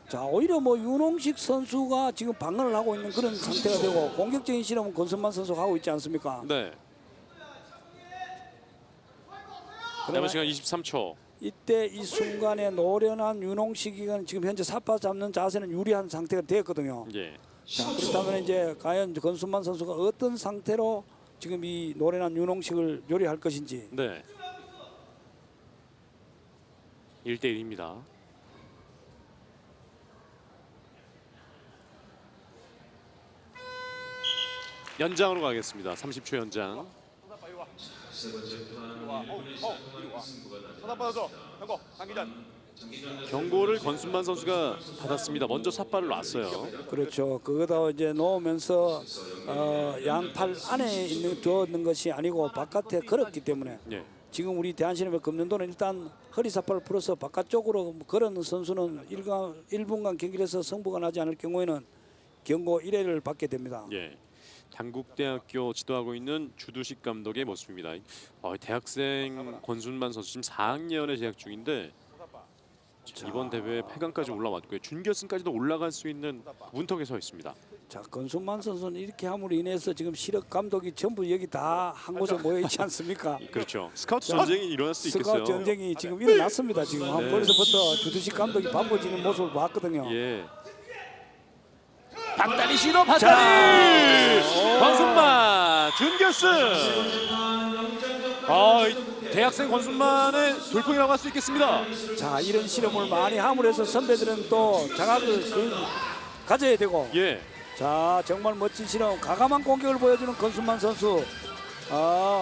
자 오히려 뭐 윤홍식 선수가 지금 방어를 하고 있는 그런 상태가 되고 공격적인 실험은 권순만 선수가 하고 있지 않습니까? 네. 남은 시간 23초. 이때 이 순간에 노련한 윤홍식이 지금 현재 삿바 잡는 자세는 유리한 상태가 되었거든요. 예. 자 그렇다면 이제 과연 권순만 선수가 어떤 상태로 지금 이 노련한 윤홍식을 요리할 것인지. 네. 1대1입니다. 연장으로 가겠습니다. 30초 연장. 전화 받아줘. 경고. 당기전. 경고를 권순만 선수가 받았습니다. 먼저 삿발을 놨어요. 그렇죠. 그거다 이제 놓으면서 양팔 안에 두었는 것이 아니고 바깥에 걸었기 때문에 예. 지금 우리 대한신협의 금년도는 일단 허리사파를 풀어서 바깥쪽으로 걸은 선수는 1분간 경기를 해서 승부가 나지 않을 경우에는 경고 1회를 받게 됩니다. 예. 단국대학교 지도하고 있는 주두식 감독의 모습입니다. 대학생 권순만 선수 지금 4학년에 재학 중인데 이번 대회 8강까지 올라왔고요. 준결승까지도 올라갈 수 있는 문턱에 서 있습니다. 자, 권순만 선수는 이렇게 함으로 인해서 지금 실업 감독이 전부 여기 다 한 곳에 모여 있지 않습니까? 그렇죠. 스카우트 전쟁이 일어날 수도 있겠어요. 스카우트 전쟁이 지금 일어났습니다. 지금 네. 벌써부터 주두식 감독이 바빠지는 모습을 봤거든요. 예. 박다리 시도 박다리 권순만 준결승. 대학생 권순만의 돌풍이라고 할 수 있겠습니다. 자, 이런 실험을 많이 함으로 해서 선배들은 또 자각을 가져야 되고. 예. 자, 정말 멋진 실험, 과감한 공격을 보여주는 권순만 선수.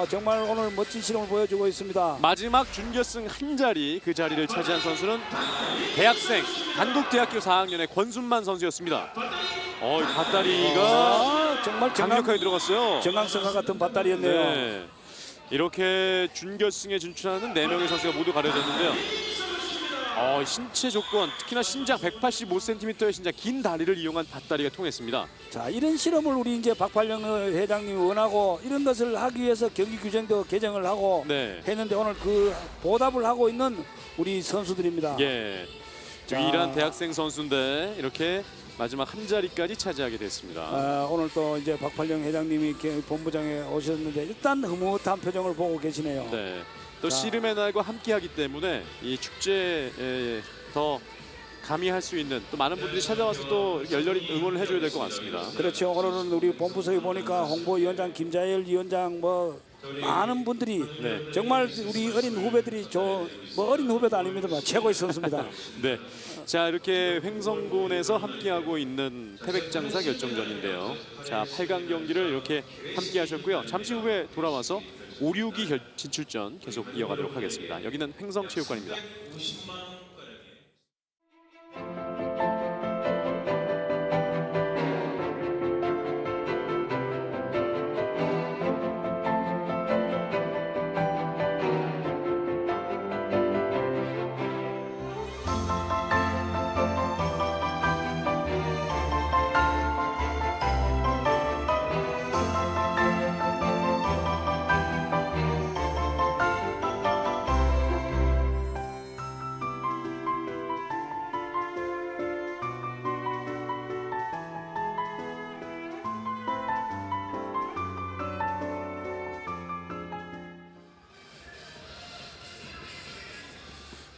정말 오늘 멋진 실험을 보여주고 있습니다. 마지막 준결승 한 자리, 그 자리를 차지한 선수는 대학생 한국대학교 4학년의 권순만 선수였습니다. 이 밧다리가 정말 강력하게 들어갔어요. 정강석과 같은 밧다리였네요. 네. 이렇게 준결승에 진출하는 4명의 선수가 모두 가려졌는데요. 신체 조건, 특히나 신장 185cm의 신장, 긴 다리를 이용한 밧다리가 통했습니다. 자, 이런 실험을 우리 이제 박팔령 회장님이 원하고 이런 것을 하기 위해서 경기 규정도 개정을 하고 네. 했는데 오늘 그 보답을 하고 있는 우리 선수들입니다. 예. 자. 유일한 대학생 선수인데 이렇게 마지막 한 자리까지 차지하게 됐습니다. 오늘 또 이제 박팔령 회장님이 본부장에 오셨는데 일단 흐뭇한 표정을 보고 계시네요. 네. 또 자. 씨름의 날과 함께하기 때문에 이 축제에 더 가미할 수 있는, 또 많은 분들이 찾아와서 또 열렬히 응원을 해줘야 될 것 같습니다. 그렇죠. 오늘은 우리 본부석에 보니까 홍보위원장 김자열 위원장 많은 분들이 네. 정말 우리 어린 후배들이 어린 후배도 아닙니다만 최고의 선수입니다. 네. 자, 이렇게 횡성군에서 함께하고 있는 태백장사 결정전인데요. 자, 8강 경기를 이렇게 함께하셨고요. 잠시 후에 돌아와서 5, 6위 진출전 계속 이어가도록 하겠습니다. 여기는 횡성체육관입니다.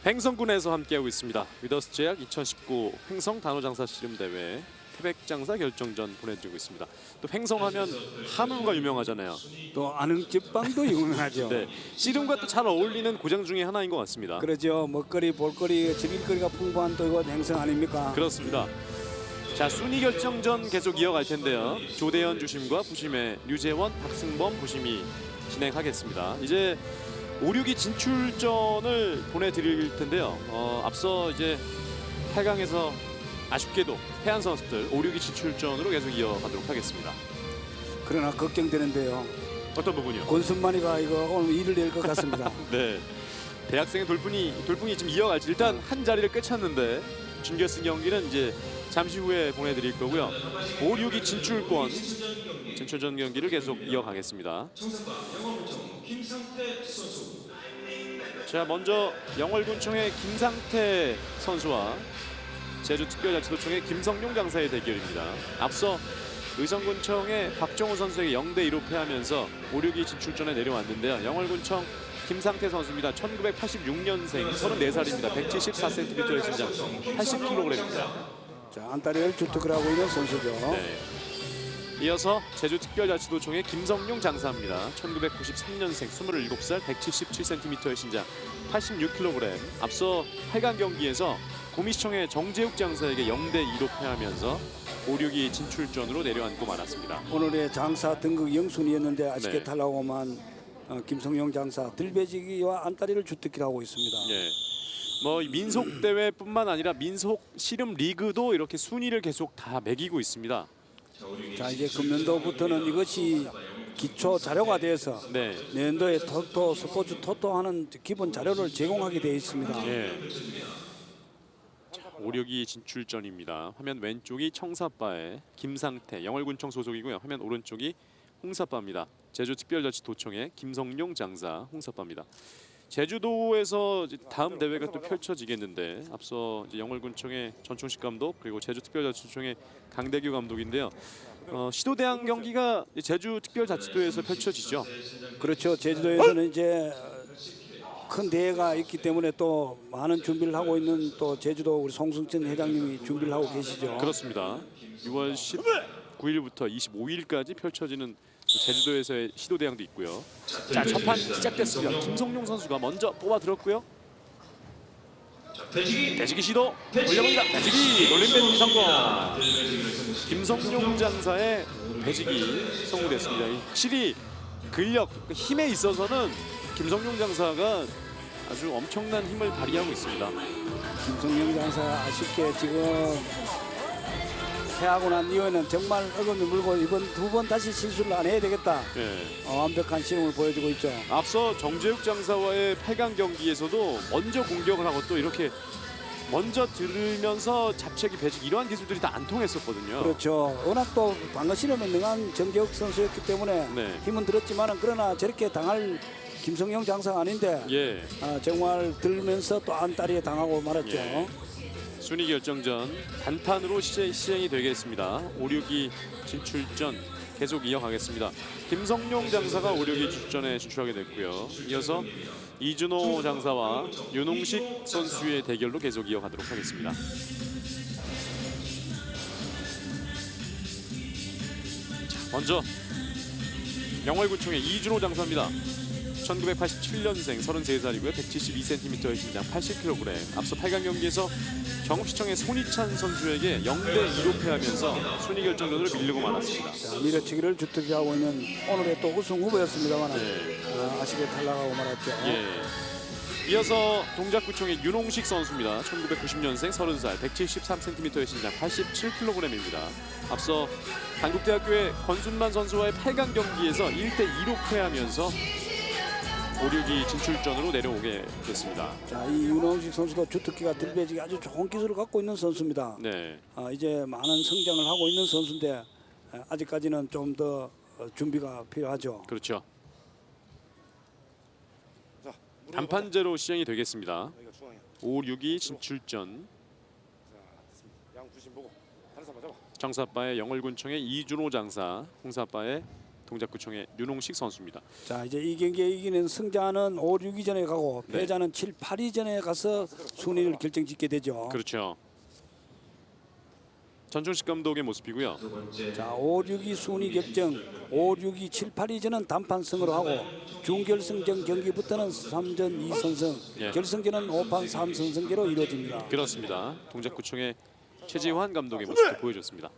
횡성군에서 함께하고 있습니다. 위더스 제약 2019 횡성 단호장사 씨름대회 태백장사 결정전 보내드리고 있습니다. 또 횡성하면 한우가 유명하잖아요. 또 안흥집빵도 유명하죠. 네, 씨름과 또 잘 어울리는 고장 중에 하나인 것 같습니다. 그렇죠. 먹거리, 볼거리, 즐길거리가 풍부한 또 이거 행성 아닙니까? 그렇습니다. 자, 순위 결정전 계속 이어갈 텐데요. 조대현 주심과 부심의 류재원, 박승범 부심이 진행하겠습니다. 이제 5, 6위 진출전을 보내드릴 텐데요. 앞서 이제 8강에서 아쉽게도 패한 선수들 5, 6위 진출전으로 계속 이어가도록 하겠습니다. 그러나 걱정되는데요. 어떤 부분이요? 권순만이가 이거 오늘 일을 낼 것 같습니다. 네, 대학생의 돌풍이 지금 이어갈지, 일단 한 자리를 꿰찼는데 준결승 경기는 이제 잠시 후에 보내드릴 거고요. 5, 6위 진출전 경기를 계속 이어가겠습니다. 자, 먼저 영월군청의 김상태 선수와 제주특별자치도청의 김성용 장사의 대결입니다. 앞서 의성군청의 박정우 선수에게 0대2로 패하면서 5, 6위 진출전에 내려왔는데요. 영월군청 김상태 선수입니다. 1986년생, 34살입니다. 174cm의 신장, 80kg입니다. 자, 안따리를 주특을 하고 있는 선수죠. 네. 이어서 제주특별자치도청의 김성용 장사입니다. 1993년생, 27살, 177cm의 신장, 86kg. 앞서 8강 경기에서 구미시청의 정재욱 장사에게 0대2로 패하면서 5, 6위 진출전으로 내려앉고 말았습니다. 오늘의 장사 등극 영순이었는데 아쉽게 네. 탈락하고만 김성용 장사 들배지기와 안따리를 주특기를 하고 있습니다. 예. 이 민속 대회뿐만 아니라 민속 씨름 리그도 이렇게 순위를 계속 다 매기고 있습니다. 자, 이제 금년도부터는 이것이 기초 자료가 돼서 네. 내년도에 토토 스포츠 토토하는 기본 자료를 제공하게 되어 있습니다. 예. 자, 5, 6위 진출전입니다. 화면 왼쪽이 청사빠의 김상태, 영월군청 소속이고요. 화면 오른쪽이 홍사빠입니다. 제주특별자치도청의 김성용 장사 홍사빠입니다. 제주도에서 이제 다음 대회가 또 펼쳐지겠는데 앞서 이제 영월군청의 전충식 감독 그리고 제주특별자치도청의 강대규 감독인데요. 시도대항 경기가 제주특별자치도에서 펼쳐지죠. 그렇죠. 제주도에서는 이제 큰 대회가 있기 때문에 또 많은 준비를 하고 있는 또 제주도 우리 송승천 회장님이 준비를 하고 계시죠. 그렇습니다. 6월 19일부터 25일까지 펼쳐지는 제주도에서의 시도대항도 있고요. 자, 첫판 시작됐습니다. 김성룡 선수가 먼저 뽑아들었고요. 배지기 시도 올려봅니다. 배지기 놀림 배지기 성공. 김성룡 장사의 배지기 성공됐습니다. 확실히 근력, 힘에 있어서는 김성룡 장사가 아주 엄청난 힘을 발휘하고 있습니다. 김성령 장사 아쉽게 지금 패하고 난 이후에는 정말 어금니 물고 이번 두 번 다시 실수를 안 해야 되겠다. 예. 완벽한 실험을 보여주고 있죠. 앞서 정재욱 장사와의 8강 경기에서도 먼저 공격을 하고 또 이렇게 먼저 들으면서 잡채기 배지기 이러한 기술들이 다 안 통했었거든요. 그렇죠. 워낙 또 방어 실험에 능한 정재욱 선수였기 때문에 네. 힘은 들었지만은 그러나 저렇게 당할 김성령 장사가 아닌데 예. 정말 들면서 또 안다리에 당하고 말았죠. 예. 순위 결정전 단판으로 시행이 되겠습니다. 5, 6위 진출전 계속 이어가겠습니다. 김성룡 장사가 5, 6위 출전에 진출하게 됐고요. 이어서 이준호 장사와 윤홍식 선수의 대결로 계속 이어가도록 하겠습니다. 자, 먼저 영월구청의 이준호 장사입니다. 1987년생 33살이고요. 172cm의 신장 80kg. 앞서 8강 경기에서 경북시청의 손희찬 선수에게 0대2로 패하면서 순위 결정전으로 밀리고 말았습니다. 자, 밀어치기를 주특기하고 있는 오늘의 또 우승 후보였습니다만 네. 아쉽게 탈락하고 말았죠. 예. 이어서 동작구청의 윤홍식 선수입니다. 1990년생 30살 173cm의 신장 87kg입니다. 앞서 단국대학교의 권순만 선수와의 8강 경기에서 1대2로 패하면서 5, 6위 진출전으로 내려오게 됐습니다. 자, 이 윤홍식 선수도 주특기가 들배지기 아주 좋은 기술을 갖고 있는 선수입니다. 네. 이제 많은 성장을 하고 있는 선수인데 아직까지는 좀 더 준비가 필요하죠. 그렇죠. 자, 단판제로 시행이 되겠습니다. 여기가 중앙이야. 5, 6위 진출전. 자, 됐습니다. 양 부심 보고 다른 사람 잡아. 정사빠의 영월군청의 이준호 장사, 홍사빠의 동작구청의 윤홍식 선수입니다. 자, 이제 이 경기에 이기는 승자는 5, 6위 전에 가고 네. 패자는 7, 8위 전에 가서 순위를 결정짓게 되죠. 그렇죠. 전종식 감독의 모습이고요. 자, 5, 6위 순위 결정 5, 6위, 7, 8위 전은 단판승으로 하고 중결승전 경기부터는 3전 2선승 예. 결승전은 5판 3선승제로 이루어집니다. 그렇습니다. 동작구청의 최지환 감독의 모습도 보여줬습니다.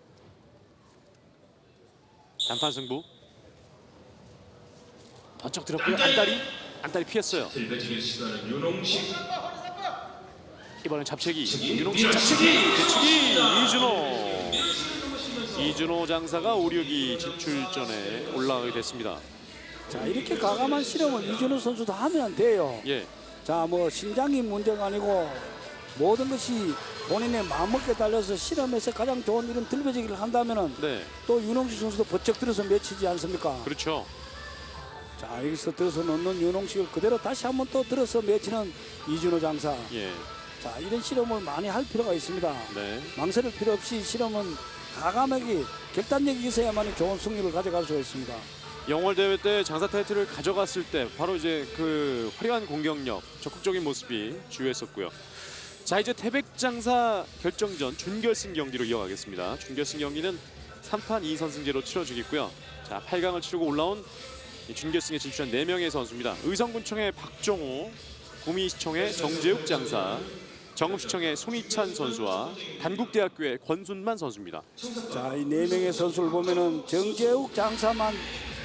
단판 승부. 번쩍 들었고요. 안다리 피했어요. 이번엔 잡채기. 윤홍식 잡채기. 대치기. 이준호 장사가 5, 6위 진출전에 올라가게 됐습니다. 자, 이렇게 과감한 실험을 이준호 선수도 하면 돼요. 예. 자, 뭐 신장이 문제가 아니고 모든 것이 본인의 마음먹기에 달려서 실험에서 가장 좋은 이런 들배지기를 한다면은 네. 또 윤홍식 선수도 번쩍 들어서 맺히지 않습니까? 그렇죠. 자, 여기서 들어서 넣는 윤홍식을 그대로 다시 한번 또 들어서 맺히는 이준호 장사. 예. 자, 이런 실험을 많이 할 필요가 있습니다. 네. 망설일 필요 없이 실험은 과감하게 결단력이 있어야만 좋은 승리를 가져갈 수가 있습니다. 영월 대회 때 장사 타이틀을 가져갔을 때 바로 이제 그 화려한 공격력, 적극적인 모습이 주요했었고요. 자, 이제 태백 장사 결정전 준결승 경기로 이어가겠습니다. 준결승 경기는 3판 2선승제로 치러지겠고요. 자, 8강을 치르고 올라온 이 준결승에 진출한 4명의 선수입니다. 의성군청의 박정호, 구미시청의 정재욱 장사, 정읍시청의 손희찬 선수와 단국대학교의 권순만 선수입니다. 자, 이 4명의 선수를 보면은 정재욱 장사만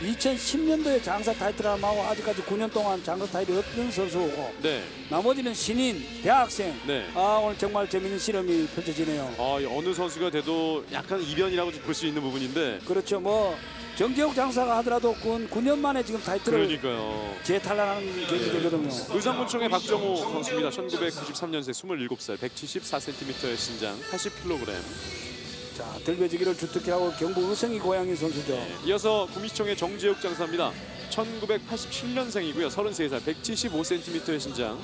2010년도에 장사 타이틀을 하고 아직까지 9년 동안 장사 타이틀이 없는 선수고 네. 나머지는 신인, 대학생. 네. 오늘 정말 재밌는 실험이 펼쳐지네요. 어느 선수가 돼도 약간 이변이라고 볼 수 있는 부분인데. 그렇죠. 뭐 정재욱 장사가 하더라도 9년 만에 지금 타이틀을 그러니까요. 재탈환하는 경기 되거든요. 의성군청의 박정호 선수입니다. 1993년생 27살 174cm의 신장 80kg. 자, 들배지기를 주특기하고 경북 의성이 고향인 선수죠. 이어서 구미시청의 정재욱 장사입니다. 1987년생이고요. 33살, 175cm의 신장,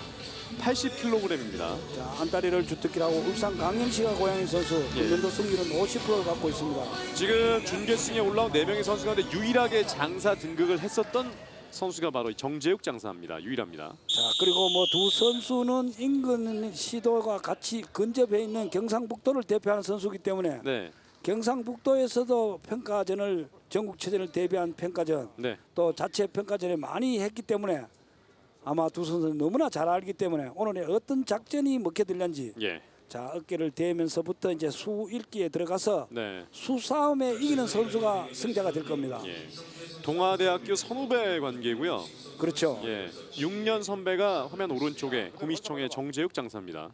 80kg입니다. 자, 안다리를 주특기라고 울산 강영시가 고향인 선수. 예. 연도 승률은 50%를 갖고 있습니다. 지금 준결승에 올라온 4명의 선수 가운데 유일하게 장사 등극을 했었던 선수가 바로 정재욱 장사입니다. 유일합니다. 자, 그리고 뭐 두 선수는 인근 시도가 같이 근접해 있는 경상북도를 대표하는 선수이기 때문에 네, 경상북도에서도 평가전을 전국체전을 대비한 평가전 네, 또 자체 평가전에 많이 했기 때문에 아마 두 선수는 너무나 잘 알기 때문에 오늘의 어떤 작전이 먹혀들는지 예, 자 어깨를 대면서부터 이제 수 읽기에 들어가서 네, 수싸움에 이기는 선수가 승자가 될 겁니다. 예. 동아대학교 선후배 관계고요. 그렇죠. 예, 6년 선배가 화면 오른쪽에 구미시청의 정재욱 장사입니다.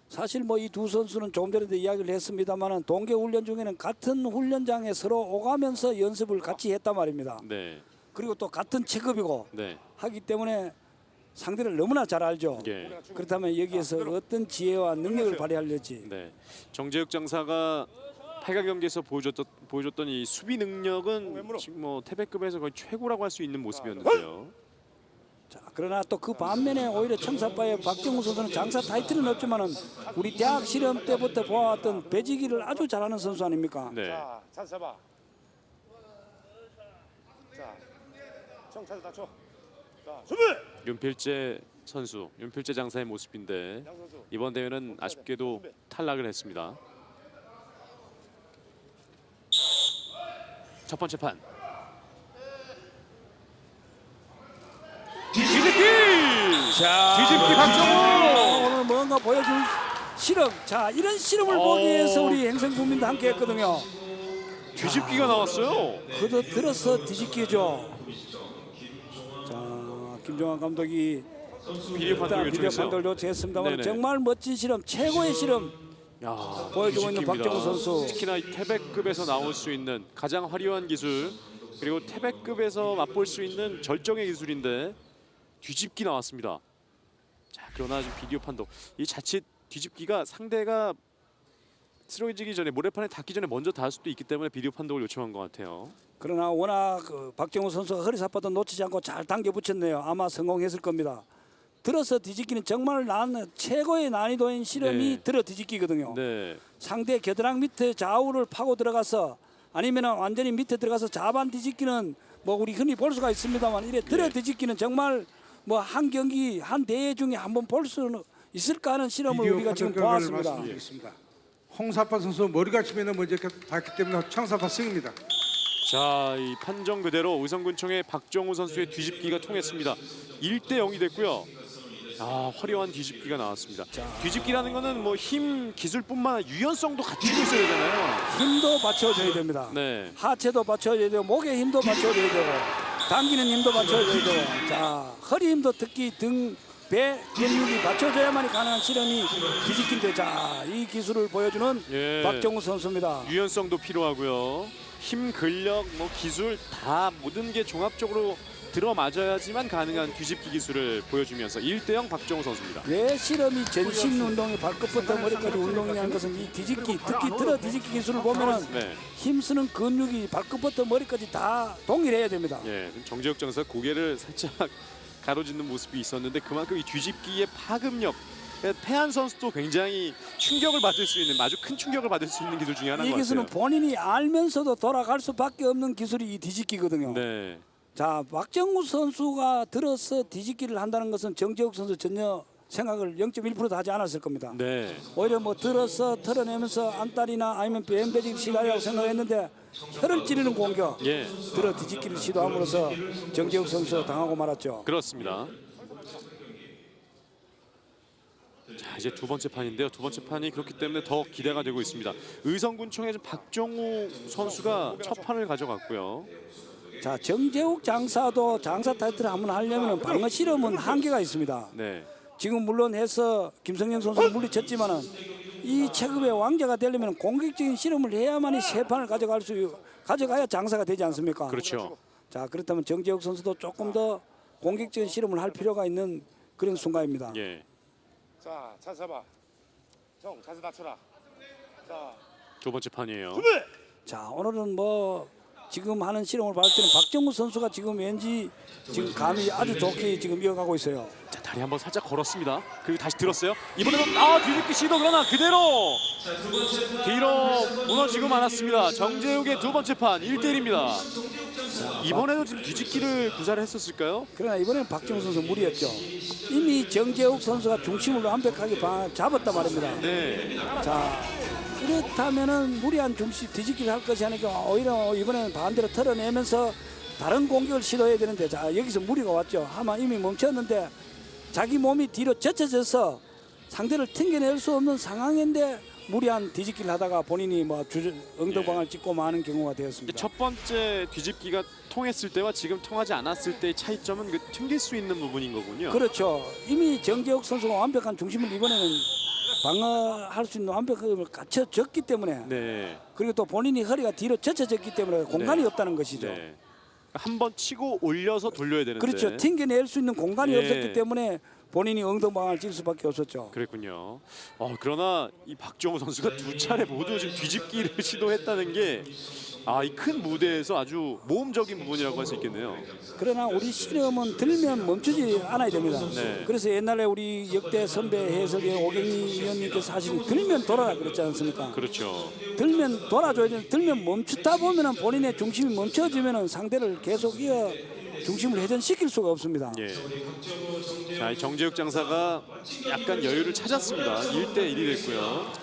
사실 뭐 이 두 선수는 조금 전에도 이야기를 했습니다만은 동계 훈련 중에는 같은 훈련장에 서로 오가면서 연습을 같이 했단 말입니다. 네, 그리고 또 같은 체급이고 네, 하기 때문에 상대를 너무나 잘 알죠. 예, 그렇다면 여기에서 어떤 지혜와 능력을 발휘하려지. 네. 정재욱 장사가 8강 경기에서 보여줬던 이 수비 능력은 지금 뭐 태백급에서 거의 최고라고 할 수 있는 모습이었는데요. 자, 그러나 또 그 반면에 오히려 청사파의 박정우 선수는 장사 타이틀은 없지만은 우리 대학 실험 때부터 보아왔던 배지기를 아주 잘하는 선수 아닙니까? 네, 자, 찬스 잡아. 자, 청 찬스 낮춰. 자, 준비. 윤필재 선수, 윤필재 장사의 모습인데 양 선수. 이번 대회는 아쉽게도 탈락을 했습니다. 첫 번째 판. 뒤집기! 뒤집기 박정우! 오늘 뭔가 보여줄 실험. 자, 이런 실험을 보기 위해서 우리 행성 국민도 함께 했거든요. 뒤집기가 나왔어요. 그도 들어서 뒤집기죠. 자, 김종환 감독이 비디오 판독을 비디오 요청했어요. 판독을 요청했습니다만 네네. 정말 멋진 실험, 최고의 실험 야, 보여주고 있는 뒤집기입니다. 박정우 선수. 특히나 이 태백급에서 나올 수 있는 가장 화려한 기술, 그리고 태백급에서 맛볼 수 있는 절정의 기술인데 뒤집기 나왔습니다. 자, 그러나 지금 비디오 판독, 이 자칫 뒤집기가 상대가 쓰러지기 전에 모래판에 닿기 전에 먼저 닿을 수도 있기 때문에 비디오 판독을 요청한 것 같아요. 그러나 워낙 박정우 선수가 허리 삿바도 놓치지 않고 잘 당겨 붙였네요. 아마 성공했을 겁니다. 들어서 뒤집기는 정말 최고의 난이도인 실험이 네. 들어 뒤집기거든요. 네, 상대 겨드랑이 밑에 좌우를 파고 들어가서 아니면 완전히 밑에 들어가서 자반 뒤집기는 뭐 우리 흔히 볼 수가 있습니다만 이래 들어 뒤집기는 정말 뭐 한 경기 한 대회 중에 한번 볼 수는 있을까 하는 실험을 비디오 우리가 지금 판정 결과를 보았습니다. 말씀드리겠습니다. 홍사파 선수 머리가 치면은 먼저 봤기 때문에 청사파 승입니다. 자, 이 판정 그대로 의성군청의 박정우 선수의 뒤집기가 통했습니다. 1대0이 됐고요. 아, 화려한 뒤집기가 나왔습니다. 뒤집기라는 거는 뭐 힘, 기술뿐만 아니라 유연성도 갖추고 있어야 되잖아요. 힘도 받쳐줘야 됩니다. 네, 하체도 받쳐줘야 되고 목의 힘도 받쳐줘야 되고 당기는 힘도 받쳐줘야 되고 자 허리 힘도 특히 등, 배 근육이 받쳐줘야만이 가능한 실험이 뒤집기인데 자 이 기술을 보여주는 예. 박정우 선수입니다. 유연성도 필요하고요. 힘, 근력, 뭐 기술 다 모든 게 종합적으로 들어맞아야지만 가능한 뒤집기 기술을 보여주면서 1대0 박정우 선수입니다. 왜 실험이 전신 운동이 발끝부터 머리까지 운동이라는 것은 이 뒤집기 특히 들어 뒤집기 기술을 보면은 네, 힘쓰는 근육이 발끝부터 머리까지 다 동일해야 됩니다. 예, 정재욱 장사 고개를 살짝 가로짓는 모습이 있었는데 그만큼 이 뒤집기의 파급력, 패한 선수도 굉장히 충격을 받을 수 있는 아주 큰 충격을 받을 수 있는 기술 중에 하나인 이 것 같아요. 기술은 본인이 알면서도 돌아갈 수밖에 없는 기술이 이 뒤집기거든요. 네, 자, 박정우 선수가 들어서 뒤집기를 한다는 것은 정재욱 선수 전혀 생각을 0.1%도 하지 않았을 겁니다. 네, 오히려 뭐 들어서 털어내면서 안달이나 아니면 뱀배지기 시도하려고 생각했는데 혀를 찌르는 공격, 예, 들어 뒤집기를 시도함으로써 정재욱 선수 당하고 말았죠. 그렇습니다. 자, 이제 두 번째 판인데요. 두 번째 판이 그렇기 때문에 더 기대가 되고 있습니다. 의성군청의 박정우 선수가 첫 판을 가져갔고요. 자, 정재욱 장사도 장사 타이틀을 한번 하려면 방어 실험은 한계가 있습니다. 네, 지금 물론 해서 김성현 선수를 물리쳤지만은 이 체급의 왕자가 되려면 공격적인 실험을 해야만이 세 판을 가져가야 장사가 되지 않습니까? 그렇죠. 자, 그렇다면 정재욱 선수도 조금 더 공격적인 실험을 할 필요가 있는 그런 순간입니다. 예, 자, 찬스 잡아. 청 찬스 낮춰라. 자, 두 번째 판이에요. 자, 오늘은 뭐 지금 하는 실험을 봤을 때는 박정우 선수가 지금 왠지 지금 감이 아주 좋게 지금 이어가고 있어요. 자, 다리 한번 살짝 걸었습니다. 그리고 다시 들었어요. 이번에는 뒤집기 시도 그러나 그대로 뒤로 무너지고 말았습니다. 정재욱의 두 번째 판 1대1입니다. 이번에도 지금 뒤집기를 구사를 했었을까요? 그러나 이번에는 박정우 선수 무리였죠. 이미 정재욱 선수가 중심을 완벽하게 잡았단 말입니다. 네. 자, 그렇다면은 무리한 중심 뒤집기를 할 것이 아니라 오히려 이번에는 반대로 털어내면서 다른 공격을 시도해야 되는데, 자, 여기서 무리가 왔죠. 하마 이미 멈췄는데 자기 몸이 뒤로 젖혀져서 상대를 튕겨낼 수 없는 상황인데 무리한 뒤집기를 하다가 본인이 뭐 엉덩방을 찍고 마는 경우가 근데 되었습니다. 첫 번째 뒤집기가 통했을 때와 지금 통하지 않았을 때의 차이점은 그 튕길 수 있는 부분인 거군요. 그렇죠. 이미 정재욱 선수가 완벽한 중심을 이번에는 방어할 수 있는 완벽함을 갖춰졌기 때문에, 네. 그리고 또 본인이 허리가 뒤로 젖혀졌기 때문에 공간이 네. 없다는 것이죠. 네. 한 번 치고 올려서 돌려야 되는데. 그렇죠. 튕겨낼 수 있는 공간이 예. 없었기 때문에 본인이 엉덩방을 찔 수밖에 없었죠. 그랬군요. 그러나 이 박정우 선수가 두 차례 모두 지금 뒤집기를 시도했다는 게 이 큰 무대에서 아주 모험적인 부분이라고 할 수 있겠네요. 그러나 우리 실험은 들면 멈추지 않아야 됩니다. 네. 그래서 옛날에 우리 역대 선배 해설위원 오경희 위원님께서 사실 들면 돌아라 그랬지 않습니까? 그렇죠. 들면 돌아줘야 되는데 들면 멈추다 보면은 본인의 중심이 멈춰지면은 상대를 계속 이어 중심을 회전시킬 수가 없습니다. 예. 자, 이 정재욱 장사가 약간 여유를 찾았습니다. 1대1이 됐고요.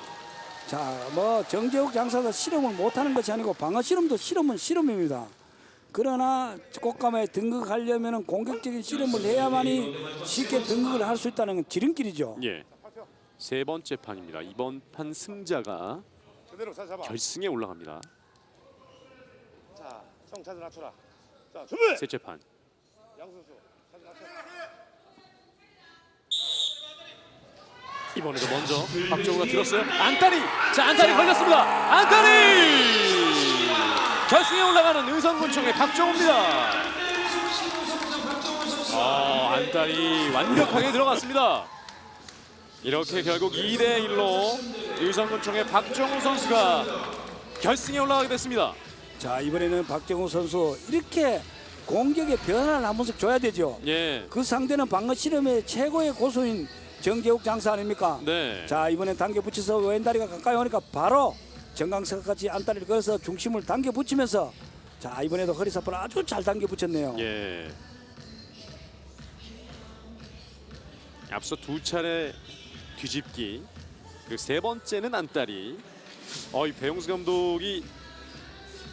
자, 뭐 정재욱 장사가 실험을 못하는 것이 아니고 방어 실험도 실험은 실험입니다. 그러나 꽃가마에 등극하려면 공격적인 실험을 해야만이 쉽게 등극을 할 수 있다는 지름길이죠. 예. 세 번째 판입니다. 이번 판 승자가 그대로 자세 잡아. 결승에 올라갑니다. 자, 성 자세 낮춰라. 자, 준비. 셋째 판. 양선수 자세 낮춰. 이번에도 먼저 박정우가 들었어요. 안타리. 자, 안타리 걸렸습니다. 안타리. 결승에 올라가는 의성군청의 박정우입니다. 안타리 완벽하게 들어갔습니다. 이렇게 결국 2대1로 의성군청의 박정우 선수가 결승에 올라가게 됐습니다. 자, 이번에는 박정우 선수 이렇게 공격의 변화를 한 번씩 줘야 되죠. 예. 그 상대는 방어 실험의 최고의 고수인 정재욱 장사 아닙니까? 네. 자, 이번엔 당겨 붙여서 왼다리가 가까이 오니까 바로 정강석같이 안다리를 걸어서 중심을 당겨 붙이면서, 자, 이번에도 허리사포를 아주 잘 당겨 붙였네요. 예. 앞서 두 차례 뒤집기, 그리고 세 번째는 안다리. 이 배용수 감독이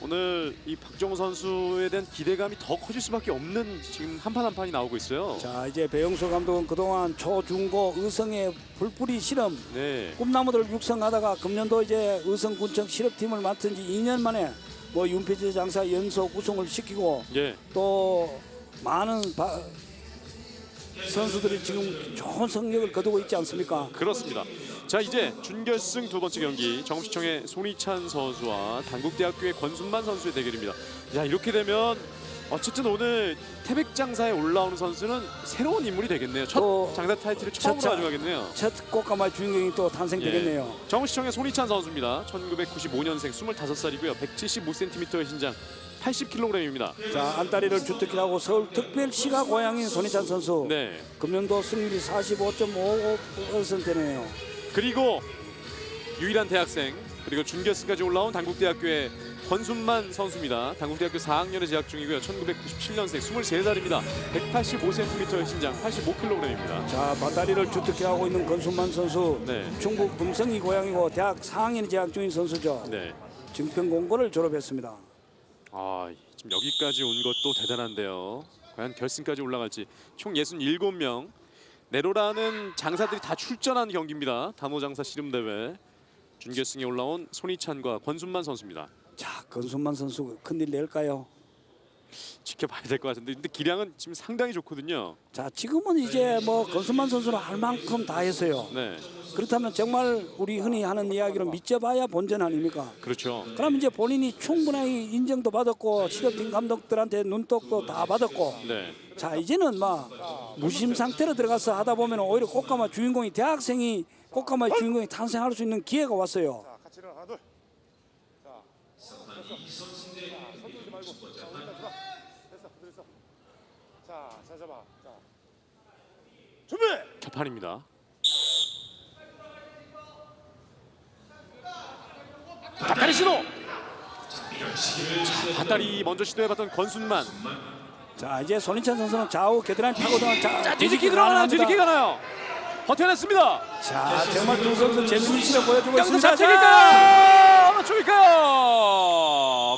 오늘 이 박정우 선수에 대한 기대감이 더 커질 수밖에 없는 지금 한 판 한 판이 나오고 있어요. 자, 이제 배용수 감독은 그동안 초중고 의성의 불뿌리 실험 네. 꿈나무들을 육성하다가 금년도 이제 의성군청 실업팀을 맡은 지 2년 만에 뭐 윤필재 장사 연속 우승을 시키고 예. 또 많은 선수들이 지금 좋은 성적을 거두고 있지 않습니까? 그렇습니다. 자, 이제 준결승 두 번째 경기 정읍시청의 손희찬 선수와 단국대학교의 권순만 선수의 대결입니다. 자, 이렇게 되면 어쨌든 오늘 태백장사에 올라오는 선수는 새로운 인물이 되겠네요. 첫 또 장사 타이틀을 처음으로 첫 가져가겠네요. 첫 꽃가마의 주인공이 또 탄생되겠네요. 예. 정읍시청의 손희찬 선수입니다. 1995년생 25살이고요. 175cm의 신장, 80kg입니다. 자, 안다리를 주특기하고 서울특별시가 고향인 손희찬 선수. 네. 금년도 승률이 45.55%네요. 그리고 유일한 대학생, 그리고 준결승까지 올라온 단국대학교의 권순만 선수입니다. 단국대학교 4학년에 재학 중이고요. 1997년생 23살입니다. 185cm의 신장, 85kg입니다. 자, 밧다리를 주특기하고 있는 권순만 선수. 네. 충북 금성이 고향이고 대학 4학년에 재학 중인 선수죠. 네. 증평공고를 졸업했습니다. 지금 여기까지 온 것도 대단한데요. 과연 결승까지 올라갈지. 총 67명. 내로라는 장사들이 다 출전한 경기입니다. 단호장사 씨름대회. 준결승에 올라온 손희찬과 권순만 선수입니다. 자, 권순만 선수 큰일 낼까요? 지켜봐야 될 것 같은데, 근데 기량은 지금 상당히 좋거든요. 자, 지금은 이제 뭐 권순만 선수는 할 만큼 다 했어요. 네, 그렇다면 정말 우리 흔히 하는 이야기로 믿져봐야 본전 아닙니까? 그렇죠. 그럼 이제 본인이 충분히 인정도 받았고 실업팀 감독들한테 눈독도 다 받았고, 네, 자, 이제는 막 무심 상태로 들어가서 하다 보면 오히려 꽃가마 주인공이 대학생이 꽃가마의 주인공이 탄생할 수 있는 기회가 왔어요. 자, 같이 일어나. 하나, 둘. 자, 됐어. 자, 손 들지 말고. 됐어. 자, 잘 잡아. 자, 준비. 첫판입니다. 닭다리 시도. 자, 닭다리 먼저 시도해봤던 권순만. 자, 이제 손희찬 선수는 좌우 겨드랑이 파고드는 자, 뒤집기 들어가나요? 뒤집기 가나요? 버텨냈습니다. 자, 정말 두 선수 재밌는 시를 보여주고 여기서 있습니다. 잡힐까요? 어느 쪽일까요?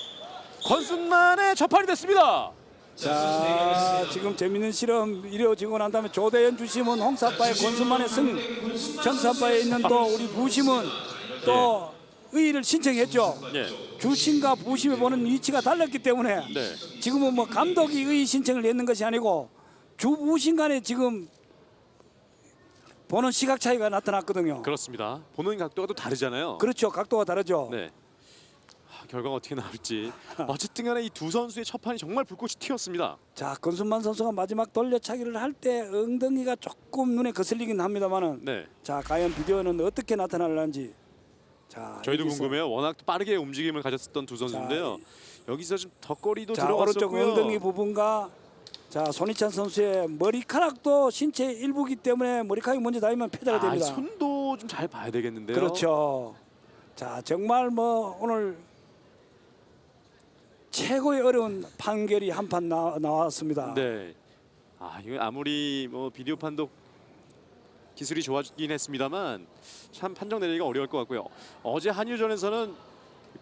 권순만의 첫판이 됐습니다. 자, 지금 재밌는 실험 이루어지고 난 다음에 조대현 주심은 홍사빠의 권순만의 승, 정사빠에 있는 또 우리 부심은 또 의의를 신청했죠. 예. 주심과 부심이 보는 위치가 달랐기 때문에 네. 지금은 뭐 감독이 의의 신청을 했는 것이 아니고 주부심 간에 지금 보는 시각 차이가 나타났거든요. 그렇습니다. 보는 각도가 또 다르잖아요. 그렇죠. 각도가 다르죠. 네. 결과가 어떻게 나올지. 어쨌든 간에 이 두 선수의 첫판이 정말 불꽃이 튀었습니다. 자, 권순만 선수가 마지막 돌려차기를 할 때 엉덩이가 조금 눈에 거슬리긴 합니다만은 네. 자, 과연 비디오는 어떻게 나타날는지. 자, 저희도 여기서. 궁금해요. 워낙 빠르게 움직임을 가졌었던 두 선수인데요. 여기서 좀 덧거리도 자, 오른쪽 들어갔었고요. 엉덩이 부분과 자, 손희찬 선수의 머리카락도 신체 일부기 때문에 머리카락이 먼저 닿으면 패자가 됩니다. 손도 좀 잘 봐야 되겠는데요. 그렇죠. 자, 정말 뭐 오늘 최고의 어려운 판결이 한 판 나왔습니다. 네. 이거 아무리 뭐 비디오 판독 기술이 좋아지긴 했습니다만 참 판정 내리기가 어려울 것 같고요. 어제 한일전에서는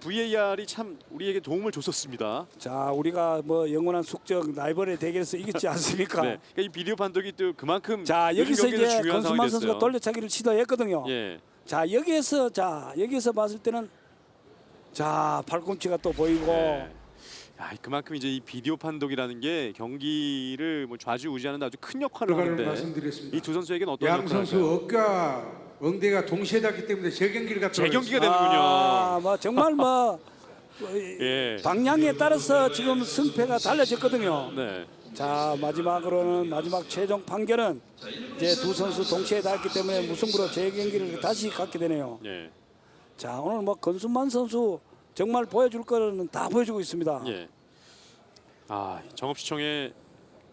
VAR이 참 우리에게 도움을 줬었습니다. 자, 우리가 뭐 영원한 숙적 라이벌의 대결에서 이겼지 않습니까? 네. 그러니까 이 비디오 판독이 또 그만큼 자, 요즘 여기서 경기에서 이제 중요한 상황이 권순만 선수가 됐어요. 돌려차기를 시도했거든요. 예. 자, 여기에서 봤을 때는 자, 팔꿈치가 또 보이고 네. 그만큼 이제 이 비디오 판독이라는 게 경기를 뭐 좌지우지하는 데 아주 큰 역할을 결과를 하는데 말씀드렸습니다. 이 두 선수에게는 어떤 양 역할을 선수 할까요? 어깨와 엉덩이가 동시에 닿기 때문에 재경기를 갖다 재경기가 되는군요. 뭐 정말 뭐 예. 방향에 따라서 지금 승패가 달라졌거든요. 네. 자, 마지막으로는 마지막 최종 판결은 이제 두 선수 동시에 닿았기 때문에 무승부로 재경기를 다시 갖게 되네요. 예. 자, 오늘 뭐 권순만 선수 정말 보여줄 거는 다 보여주고 있습니다. 예. 정읍시청의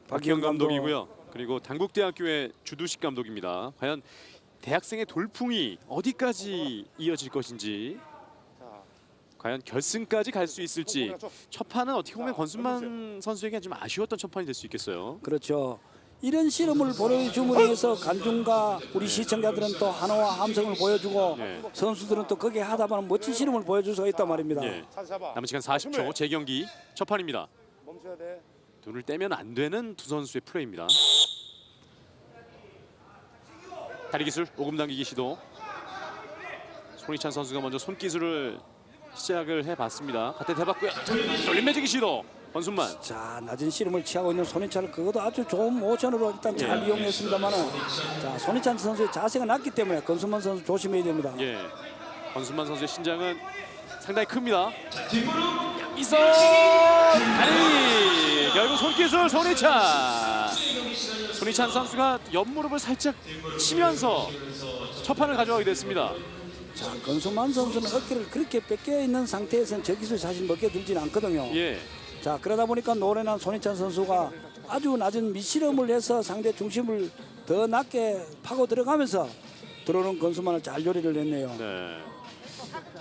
박기영 박기영 감독이고요. 그리고 당국대학교의 주두식 감독입니다. 과연 대학생의 돌풍이 어디까지 이어질 것인지, 자, 과연 결승까지 갈 수 있을지. 좀 첫 판은 어떻게 보면 권순만 선수에게 좀 아쉬웠던 첫 판이 될 수 있겠어요. 그렇죠. 이런 실험을 보여줌으로 해서 관중과 우리 시청자들은 또 한화와 함성을 보여주고 네. 선수들은 또 거기에 하다보면 멋진 실험을 보여줄 수가 있단 말입니다. 예. 잘 잡아. 남은 시간 40초 재경기 첫 판입니다. 멈춰야 돼. 눈을 떼면 안 되는 두 선수의 플레이입니다. 다리 기술 오금 당기기 시도. 손희찬 선수가 먼저 손 기술을 시작을 해봤습니다. 갓대 대봤고요. 돌림 매지기 시도. 권순만. 자, 낮은 실험을 취하고 있는 손희찬을 그것도 아주 좋은 모션으로 일단 잘 예. 이용했습니다만은 자, 손희찬 선수의 자세가 낮기 때문에 권순만 선수 조심해야 됩니다. 예. 권순만 선수의 신장은 상당히 큽니다. 이선 다리. 결국 손기술 손희찬. 손희찬 선수가 옆무릎을 살짝 치면서 첫 판을 가져가게 됐습니다. 자, 권순만 선수는 어깨를 그렇게 뺏겨 있는 상태에서는 저 기술 사실 먹게 들지는 않거든요. 예. 자, 그러다 보니까 노련한 손희찬 선수가 아주 낮은 미실험을 해서 상대 중심을 더 낮게 파고 들어가면서 들어오는 권순만을 잘 요리를 했네요. 네.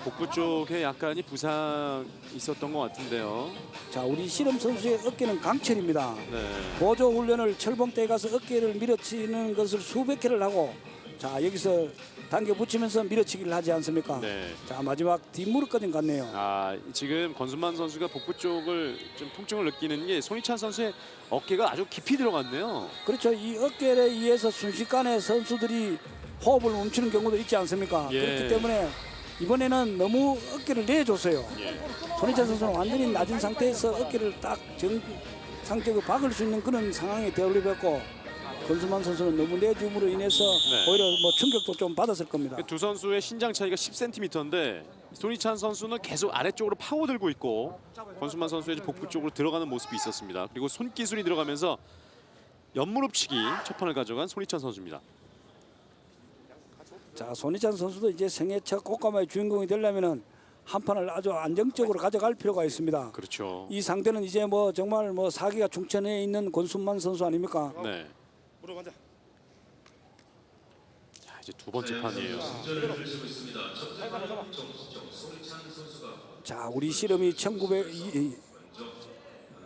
복부 쪽에 약간이 부상 있었던 것 같은데요. 자, 우리 실험 선수의 어깨는 강철입니다. 네. 보조 훈련을 철봉대에 가서 어깨를 밀어치는 것을 수백 회를 하고 자, 여기서 당겨 붙이면서 밀어치기를 하지 않습니까? 네. 자, 마지막 뒷무릎까지 갔네요. 지금 권순만 선수가 복부 쪽을 좀 통증을 느끼는 게 손희찬 선수의 어깨가 아주 깊이 들어갔네요. 그렇죠. 이 어깨에 의해서 순식간에 선수들이 호흡을 멈추는 경우도 있지 않습니까? 예. 그렇기 때문에 이번에는 너무 어깨를 내줬어요. 예. 손희찬 선수는 완전히 낮은 상태에서 어깨를 딱 상태로 박을 수 있는 그런 상황에 되어버렸고 권순만 선수는 너무 내줌으로 인해서 네. 오히려 뭐 충격도 좀 받았을 겁니다. 두 선수의 신장 차이가 10cm인데 손희찬 선수는 계속 아래쪽으로 파고들고 있고 권순만 선수의 복부 쪽으로 들어가는 모습이 있었습니다. 그리고 손기술이 들어가면서 옆무릎치기 첫 판을 가져간 손희찬 선수입니다. 자, 손희찬 선수도 이제 생애 첫 꽃가마의 주인공이 되려면은 한 판을 아주 안정적으로 가져갈 필요가 있습니다. 그렇죠. 이 상대는 이제 뭐 정말 뭐 사기가 중천에 있는 권순만 선수 아닙니까? 네. 무릎 앉아. 자, 이제 두 번째 판이에요. 자, 우리 씨름이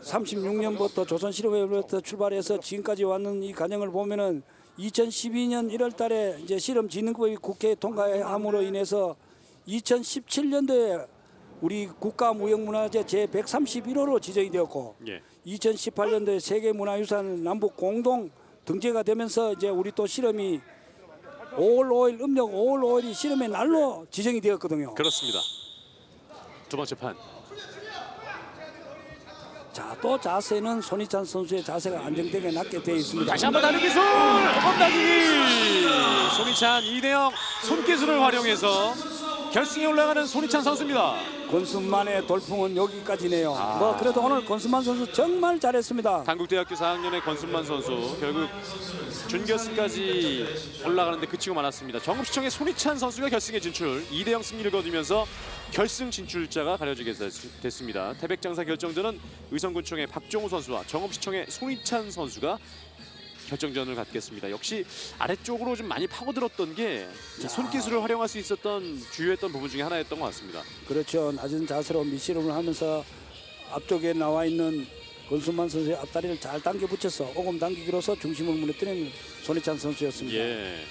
1936년부터 조선 씨름회로부터 출발해서 지금까지 왔는 이 과정을 보면은 2012년 1월달에 이제 씨름 진흥법이 국회에 통과함으로 인해서 2017년도에 우리 국가무형문화재 제 131호로 지정이 되었고 예. 2018년도에 세계문화유산 남북 공동 등재가 되면서 이제 우리 또 씨름이 5월 5일 음력 5월 5일이 씨름의 날로 지정이 되었거든요. 그렇습니다. 두 번째 판. 자, 또 자세는 손희찬 선수의 자세가 안정되게 낮게 되어 있습니다. 다시 한번 다른 기술 헛다기. 손희찬 2대0 손기술을 활용해서 결승에 올라가는 손희찬 선수입니다. 권순만의 돌풍은 여기까지네요. 뭐 그래도 오늘 권순만 선수 정말 잘했습니다. 단국대학교 4학년의 권순만 선수 결국 준결승까지 올라가는데 그치고 말았습니다. 정읍시청의 손희찬 선수가 결승에 진출 2대0 승리를 거두면서 결승 진출자가 가려지게 됐습니다. 태백장사 결정전은 의성군청의 박종우 선수와 정읍시청의 손희찬 선수가 결정전을 갖겠습니다. 역시 아래쪽으로 좀 많이 파고들었던 게 손기술을 활용할 수 있었던 주요했던 부분 중에 하나였던 것 같습니다. 그렇죠. 낮은 자세로 밑씨름을 하면서 앞쪽에 나와 있는 권순만 선수의 앞다리를 잘 당겨 붙여서 오금 당기기로서 중심을 무너뜨리는 손희찬 선수였습니다. 예.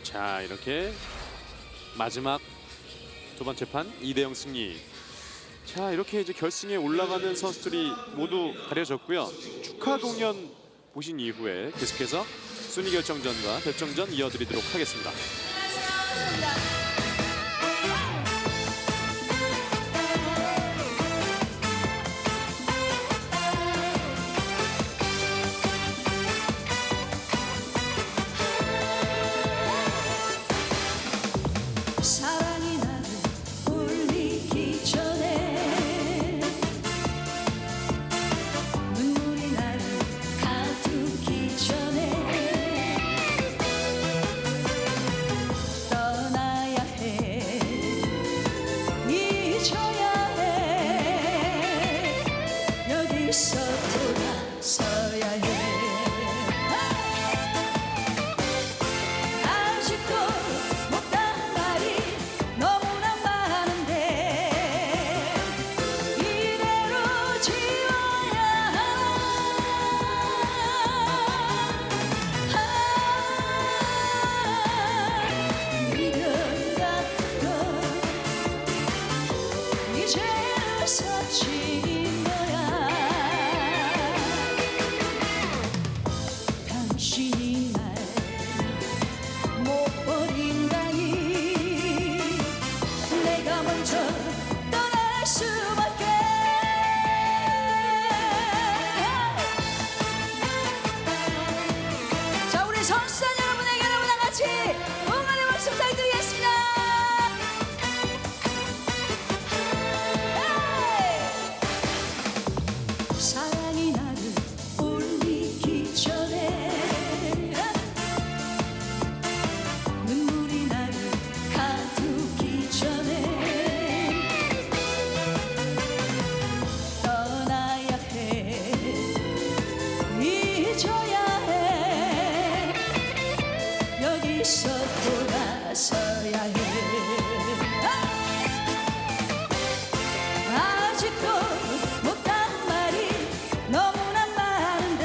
자, 이렇게 마지막 두 번째 판 2대0 승리. 자, 이렇게 이제 결승에 올라가는 선수들이 모두 가려졌고요. 축하 공연 보신 이후에 계속해서 순위 결정전과 결정전 이어드리도록 하겠습니다. 사랑이 나를 울리기 전에 눈물이 나를 가두기 전에 떠나야 해 잊어야 해 여기서 돌아서야 해 아직도 못한 말이 너무나 많은데 이대로 지워야 미련 같은 건 이제는 사치인 거야 당신이 날 못 버린다니 내가 먼저 떠날 수밖에 자 우리 선수단 여러분에게 여러분과 같이 응원의 박수 부탁드리겠습니다. 사랑이 나를 울리기 전에 눈물이 나를 가두기 전에 떠나야 해 잊어야 해 여기서 돌아서야 해 아직도 못한 말이 너무나 많은데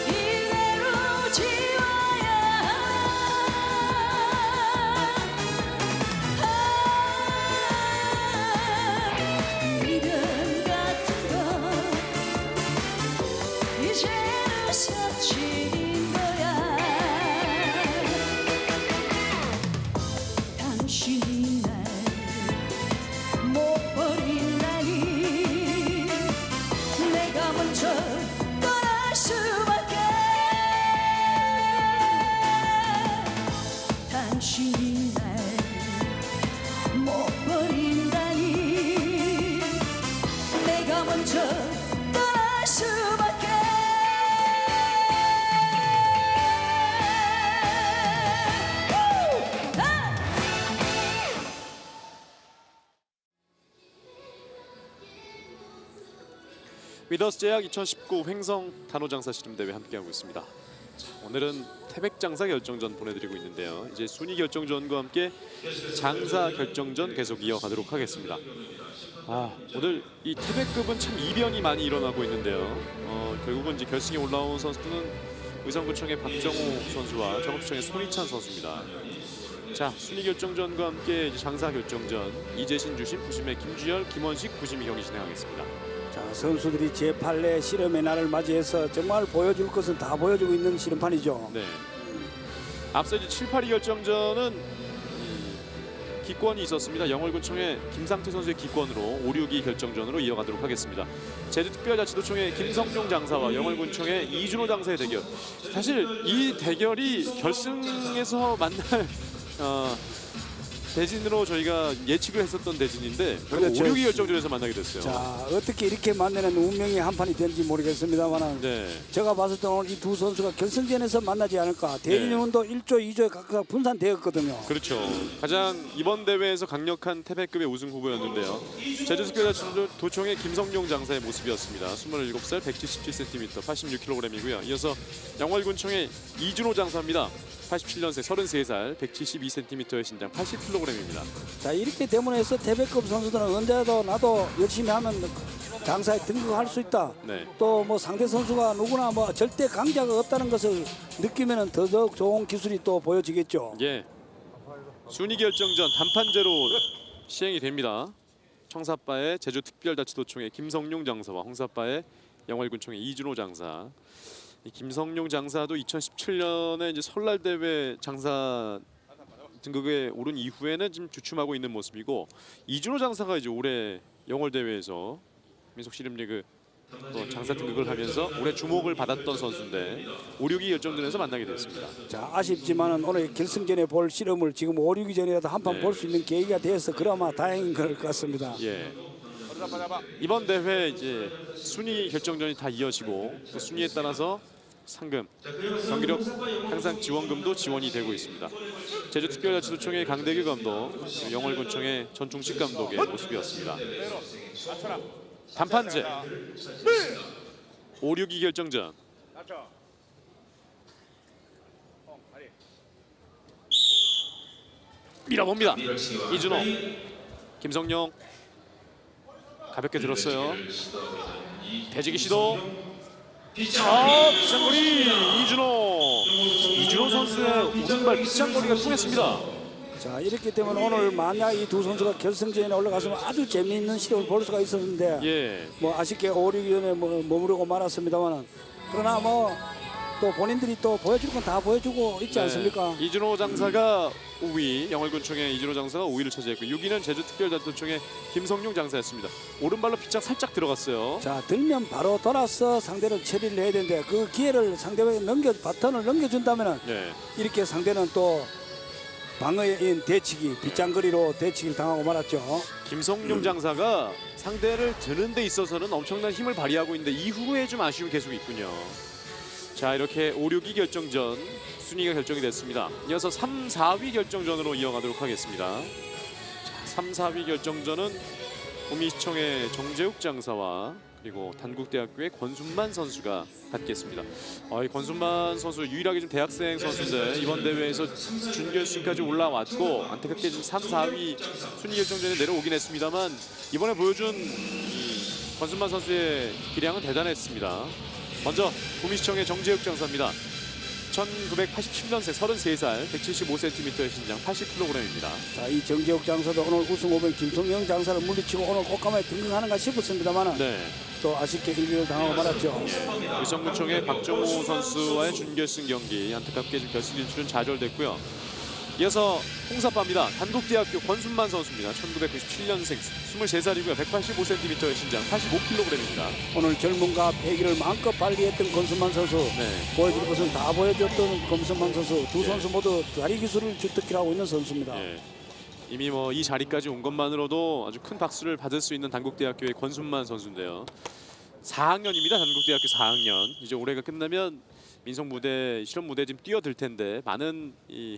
이대로 지워야 미련 같은 건 이제는 사치인 거야 당신이 날 못 버린다니 내가 먼저 떠날 수밖에 당신이 날 못 버린다니 내가 먼저 떠날 수밖에 위더스 제약 2019 횡성 단호장사 씨름대회 함께하고 있습니다. 자, 오늘은 태백장사 결정전 보내드리고 있는데요. 이제 순위 결정전과 함께 장사 결정전 계속 이어가도록 하겠습니다. 오늘 이 태백급은 참 이변이 많이 일어나고 있는데요. 결국은 이제 결승에 올라온 선수는 의성구청의 박정호 선수와 정읍시청의 손희찬 선수입니다. 자, 순위 결정전과 함께 이제 장사 결정전 이재신 주심, 부심의 김주열, 김원식 부심이 경기 진행하겠습니다. 자, 선수들이 제8회 씨름의 날을 맞이해서 정말 보여줄 것은 다 보여주고 있는 씨름판이죠. 네. 앞서 이제 7, 8위 결정전은 기권이 있었습니다. 영월구청의 김상태 선수의 기권으로 5, 6위 결정전으로 이어가도록 하겠습니다. 제주특별자치도청의 김성용 장사와 영월군청의 이준호 장사의 대결. 사실 이 대결이 결승에서 만날 대진으로 저희가 예측을 했었던 대진인데 그렇죠. 5, 6위 결정전에서 만나게 됐어요. 자, 어떻게 이렇게 만나는 운명의 한판이 되는지 모르겠습니다만 네. 제가 봤을 때는 오늘 이 두 선수가 결승전에서 만나지 않을까. 대진운도 1조, 2조에 각각 분산되었거든요. 그렇죠. 가장 이번 대회에서 강력한 태백급의 우승 후보였는데요. 제주특별자치도청의 김성용 장사의 모습이었습니다. 27살, 177cm, 86kg이고요. 이어서 영월군청의 이준호 장사입니다. 87년생, 33살, 172cm의 신장, 80kg입니다. 자, 이렇기 때문에 해서 태백급 선수들은 언제도 나도 열심히 하면 장사에 등극할 수 있다. 네. 또 뭐 상대 선수가 누구나 뭐 절대 강자가 없다는 것을 느끼면 더더욱 좋은 기술이 또 보여지겠죠. 예. 순위 결정전 단판제로 시행이 됩니다. 청사빠의 제주특별자치도청의 김성용 장사와 홍사빠의 영월군청의 이준호 장사. 이 김성용 장사도 2017년에 이제 설날 대회 장사 등극에 오른 이후에는 지금 주춤하고 있는 모습이고, 이준호 장사가 이제 올해 영월 대회에서 민속 씨름리그 또 장사 등극을 하면서 올해 주목을 받았던 선수인데 5, 6위 결정전에서 만나게 됐습니다. 자, 아쉽지만은 오늘 결승전에 볼 씨름을 지금 5, 6위 전이라도 한 판 볼 수 있는 계기가 돼서 그나마 다행인 것 같습니다. 예. 이번 대회 이제 순위 결정전이 다 이어지고 그 순위에 따라서 상금, 경기력 향상 지원금도 지원이 되고 있습니다. 제주특별자치도청의 강대규 감독, 영월군청의 전중식 감독의 모습이었습니다. 단판제 5, 6위 결정전. 밀어봅니다. 이준호, 김성용 가볍게 들었어요. 배지기 시도. 빗장거리 이준호 선수의 오른발 빗장거리가 통했습니다. 자, 이렇기 때문에 오늘 만약 이 두 선수가 결승전에 올라갔으면 아주 재미있는 시름을 볼 수가 있었는데 예. 뭐 아쉽게 5, 6위전에 머무르고 말았습니다만은, 그러나 뭐 또 본인들이 또 보여줄 건 다 보여주고 있지 않습니까? 이준호 장사가 5위, 영월군청의 이준호 장사가 5위를 차지했고 6위는 제주특별자치도청의 김성용 장사였습니다. 오른발로 빗장 살짝 들어갔어요. 자, 들면 바로 돌아서 상대를 처리를 해야 되는데 그 기회를 상대에게 바톤을 넘겨준다면은 네. 이렇게 상대는 또 방어인 대치기, 빗장거리로 대치기를 당하고 말았죠. 김성용 장사가 상대를 드는 데 있어서는 엄청난 힘을 발휘하고 있는데 이후에 좀 아쉬움이 계속 있군요. 자, 이렇게 5, 6위 결정전 순위가 결정이 됐습니다. 이어서 3, 4위 결정전으로 이어가도록 하겠습니다. 자, 3, 4위 결정전은 구미시청의 정재욱 장사와 그리고 단국대학교의 권순만 선수가 갖겠습니다. 이 권순만 선수 유일하게 좀 대학생 선수인데 이번 대회에서 준결승까지 올라왔고 안타깝게 지금 3, 4위 순위 결정전에 내려오긴 했습니다만 이번에 보여준 이 권순만 선수의 기량은 대단했습니다. 먼저 구미시청의 정재욱 장사입니다. 1987년생 33살, 175cm의 신장, 80kg입니다. 자, 이 정재욱 장사도 오늘 우승 후보인 김성영 장사를 물리치고 오늘 꽃가마에 등극하는가 싶었습니다만 네. 또 아쉽게 1위를 당하고 말았죠. 의성구청의 박정호 선수와의 준결승 경기 안타깝게 좀 결승 진출은 좌절됐고요. 이어서 홍사빠입니다. 단독대학교 권순만 선수입니다. 1997년생 23살이고요. 185cm의 신장, 85kg입니다. 오늘 젊음과 패기를 마음껏 발휘했던 권순만 선수, 네. 보여줄 것은 다 보여줬던 권순만 선수, 두 선수 모두 다리 기술을 주특기를 하고 있는 선수입니다. 예. 이미 뭐 이 자리까지 온 것만으로도 아주 큰 박수를 받을 수 있는 단국대학교의 권순만 선수인데요. 4학년입니다. 단국대학교 4학년. 이제 올해가 끝나면 민속 무대, 실험 무대 좀 뛰어들 텐데 많은 이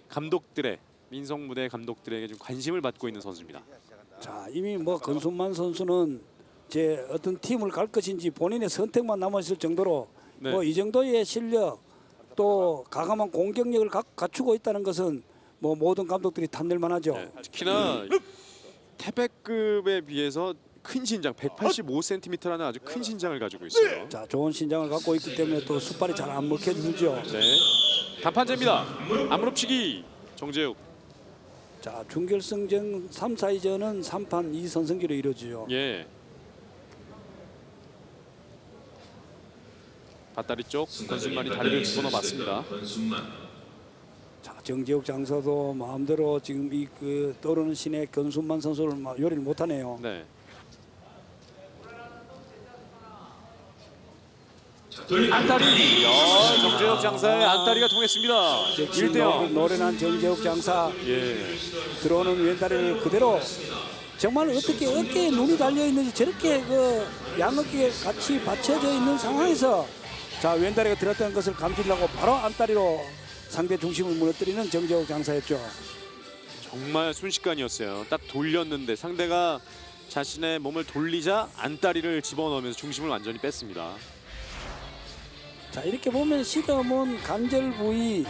감독들의 민속 무대 감독들에게 좀 관심을 받고 있는 선수입니다. 자, 이미 뭐 권순만 선수는 제 어떤 팀을 갈 것인지 본인의 선택만 남아 있을 정도로 네. 뭐 이 정도의 실력 또 가감한 공격력을 갖추고 있다는 것은 뭐 모든 감독들이 탐낼 만하죠. 네, 특히나 태백급에 비해서 큰 신장 185cm라는 아주 큰 신장을 가지고 있어요. 자, 좋은 신장을 갖고 있기 때문에 또 숫발이 잘 안 먹혀들죠. 네. 단판제입니다. 아무럽치기 정재욱. 자, 준결승전 3, 4위전은 3판 2선승기로 이루어지죠. 예. 밧다리 쪽 권순만이 다리를 집어넣어 맞습니다. 자, 정재욱 장사도 마음대로 지금 이 그 떠오르는 신의 권순만 선수를 요리를 못하네요. 네. 안다리. 정재욱 장사의 안다리가 통했습니다. 1대0. 노련한 정재욱 장사 예. 들어오는 왼다리를 그대로 정말 어떻게 어깨에 눈이 달려 있는지 저렇게 그 양어깨에 같이 받쳐져 있는 상황에서 자, 왼다리가 들었다는 것을 감지하고 바로 안다리로 상대 중심을 무너뜨리는 정재욱 장사였죠. 정말 순식간이었어요. 딱 돌렸는데 상대가 자신의 몸을 돌리자 안다리를 집어넣으면서 중심을 완전히 뺐습니다. 자, 이렇게 보면 시점은 관절 부위,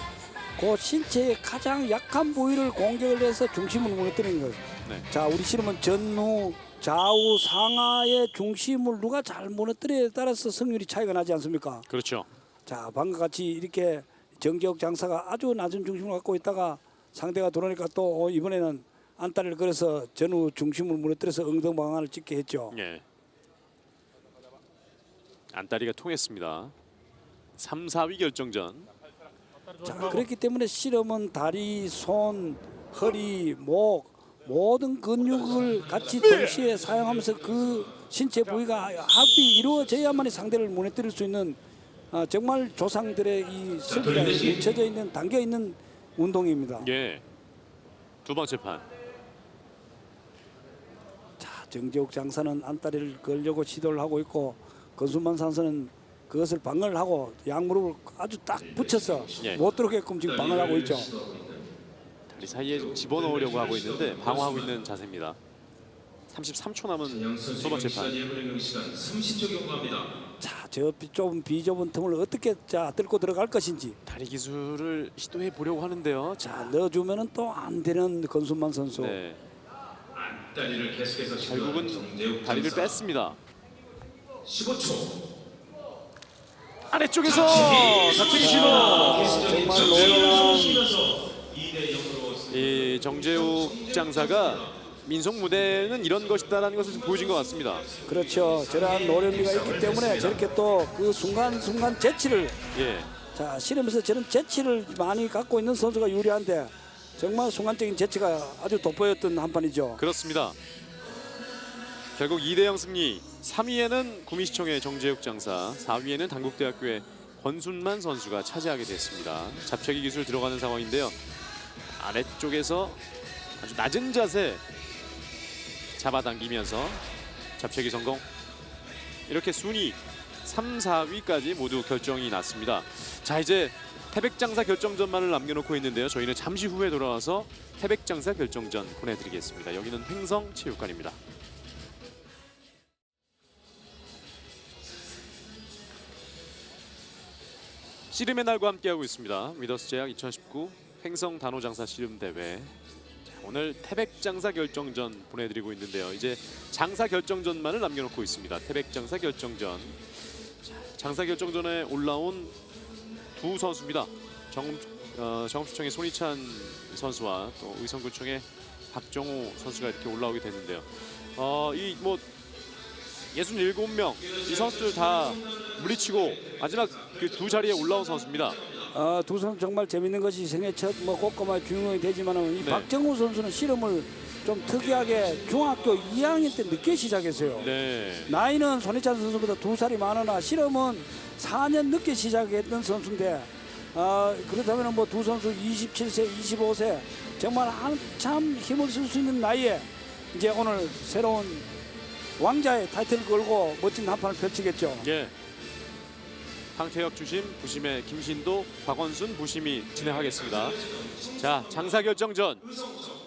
그 신체의 가장 약한 부위를 공격을 해서 중심을 무너뜨리는 거예요. 네. 자, 우리 씨름은 전후, 좌우, 상하의 중심을 누가 잘 무너뜨리에 따라서 승률이 차이가 나지 않습니까? 그렇죠. 자, 방금 같이 이렇게 정재욱 장사가 아주 낮은 중심을 갖고 있다가 상대가 들어오니까 또 이번에는 안다리를 걸어서 전후 중심을 무너뜨려서 엉덩방아를 찍게 했죠. 예. 안다리가 통했습니다. 3, 4위 결정전. 자, 그렇기 때문에 실험은 다리, 손, 허리, 목 모든 근육을 같이 동시에 사용하면서 그 신체 부위가 합이 이루어져야만이 상대를 무너뜨릴 수 있는 정말 조상들의 이 슬기가 묻혀져 있는 담겨 있는 운동입니다. 예. 두 번째 판. 자, 정재욱 장사는 안다리를 걸려고 시도를 하고 있고 권순만 선수는 그것을 방어를 하고 양무릎을 아주 딱 붙여서 예. 못 들어오게끔 지금 방어를 하고 있죠. 다리 사이에 집어넣으려고 하고 있는데 방어하고 있는 자세입니다. 33초 남은 두 번째 판. 자, 저 좁은 비좁은 틈을 어떻게 자 뚫고 들어갈 것인지. 다리 기술을 시도해 보려고 하는데요. 자, 넣어주면은 또 안 되는 권순만 선수. 네. 결국은 다리를 뺐습니다. 15초. 아래쪽에서 잡치기 시도. 정말 노련한 이 정재욱 장사가 민속 무대는 이런 것이다라는 것을 좀 보여준 것 같습니다. 그렇죠. 저러한 노련미가 있기 때문에 저렇게 또 그 순간순간 재치를 예. 자 실험에서 저런 재치를 많이 갖고 있는 선수가 유리한데 정말 순간적인 재치가 아주 돋보였던 한 판이죠. 그렇습니다. 결국 2대0 승리. 3위에는 구미시청의 정재욱 장사, 4위에는 단국대학교의 권순만 선수가 차지하게 됐습니다. 잡채기 기술 들어가는 상황인데요. 아래쪽에서 아주 낮은 자세 잡아당기면서 잡채기 성공. 이렇게 순위 3, 4위까지 모두 결정이 났습니다. 자, 이제 태백장사 결정전만을 남겨놓고 있는데요. 저희는 잠시 후에 돌아와서 태백장사 결정전 보내드리겠습니다. 여기는 횡성체육관입니다. 씨름의 날과 함께하고 있습니다. 위더스 제약 2019 횡성 단호장사 씨름대회. 오늘 태백장사 결정전 보내드리고 있는데요. 이제 장사 결정전만을 남겨놓고 있습니다. 태백장사 결정전. 장사 결정전에 올라온 두 선수입니다. 정읍시청의 손희찬 선수와 또 의성구청의 박정호 선수가 이렇게 올라오게 됐는데요. 이 뭐 67명 이 선수들 다 물리치고 마지막 그 두 자리에 올라온 선수입니다. 두 선수 정말 재밌는 것이 생애 첫 뭐 꽃가마 주인공이 되지만은 이 네. 박정우 선수는 실험을 좀 특이하게 중학교 2학년 때 늦게 시작했어요. 네. 나이는 손희찬 선수보다 2살이 많으나 실험은 4년 늦게 시작했던 선수인데 그렇다면 뭐 두 선수 27세, 25세 정말 한참 힘을 쓸 수 있는 나이에 이제 오늘 새로운 왕자의 타이틀을 걸고 멋진 한판을 펼치겠죠. 예. 황태혁 주심, 부심의 김신도, 박원순 부심이 진행하겠습니다. 자, 장사 결정전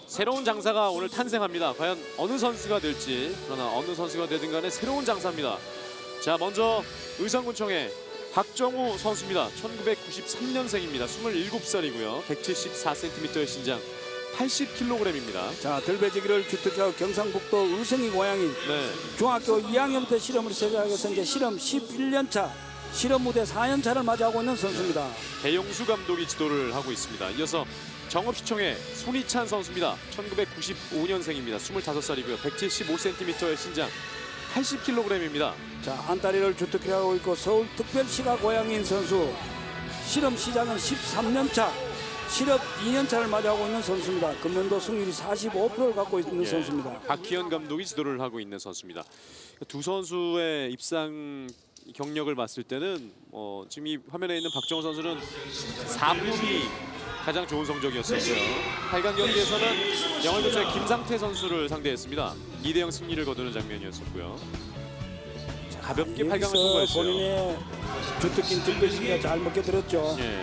새로운 장사가 오늘 탄생합니다. 과연 어느 선수가 될지, 그러나 어느 선수가 되든 간에 새로운 장사입니다. 자, 먼저 의성군청의 박정우 선수입니다. 1993년생입니다. 27살이고요. 174cm의 신장, 80kg입니다. 자, 들배지기를 주특기하고 경상북도 의성이 고향인 네. 중학교 중학교 2학년부터 실험을 시작해서 이제 실험 11년 차, 실험 무대 4년 차를 맞이하고 있는 선수입니다. 배용수 감독이 지도를 하고 있습니다. 이어서 정읍시청의 손희찬 선수입니다. 1995년생입니다. 25살이고요. 175cm의 신장, 80kg입니다. 자, 안다리를 주특기로 하고 있고 서울특별시가 고향인 선수. 실험 시작은 13년 차, 실업 2년 차를 맞이하고 있는 선수입니다. 금년도 승률이 45%를 갖고 있는 선수입니다. 박희연 감독이 지도를 하고 있는 선수입니다. 두 선수의 입상 경력을 봤을 때는 지금 이 화면에 있는 박정우 선수는 4품이 가장 좋은 성적이었었고요. 8강 경기에서는 영월교체의 김상태 선수를 상대했습니다. 2대0 승리를 거두는 장면이었었고요. 자, 가볍게 8강을 여기서 통과했어요. 본인의 주특기인 들배지기가 잘 먹게 들었죠. 예,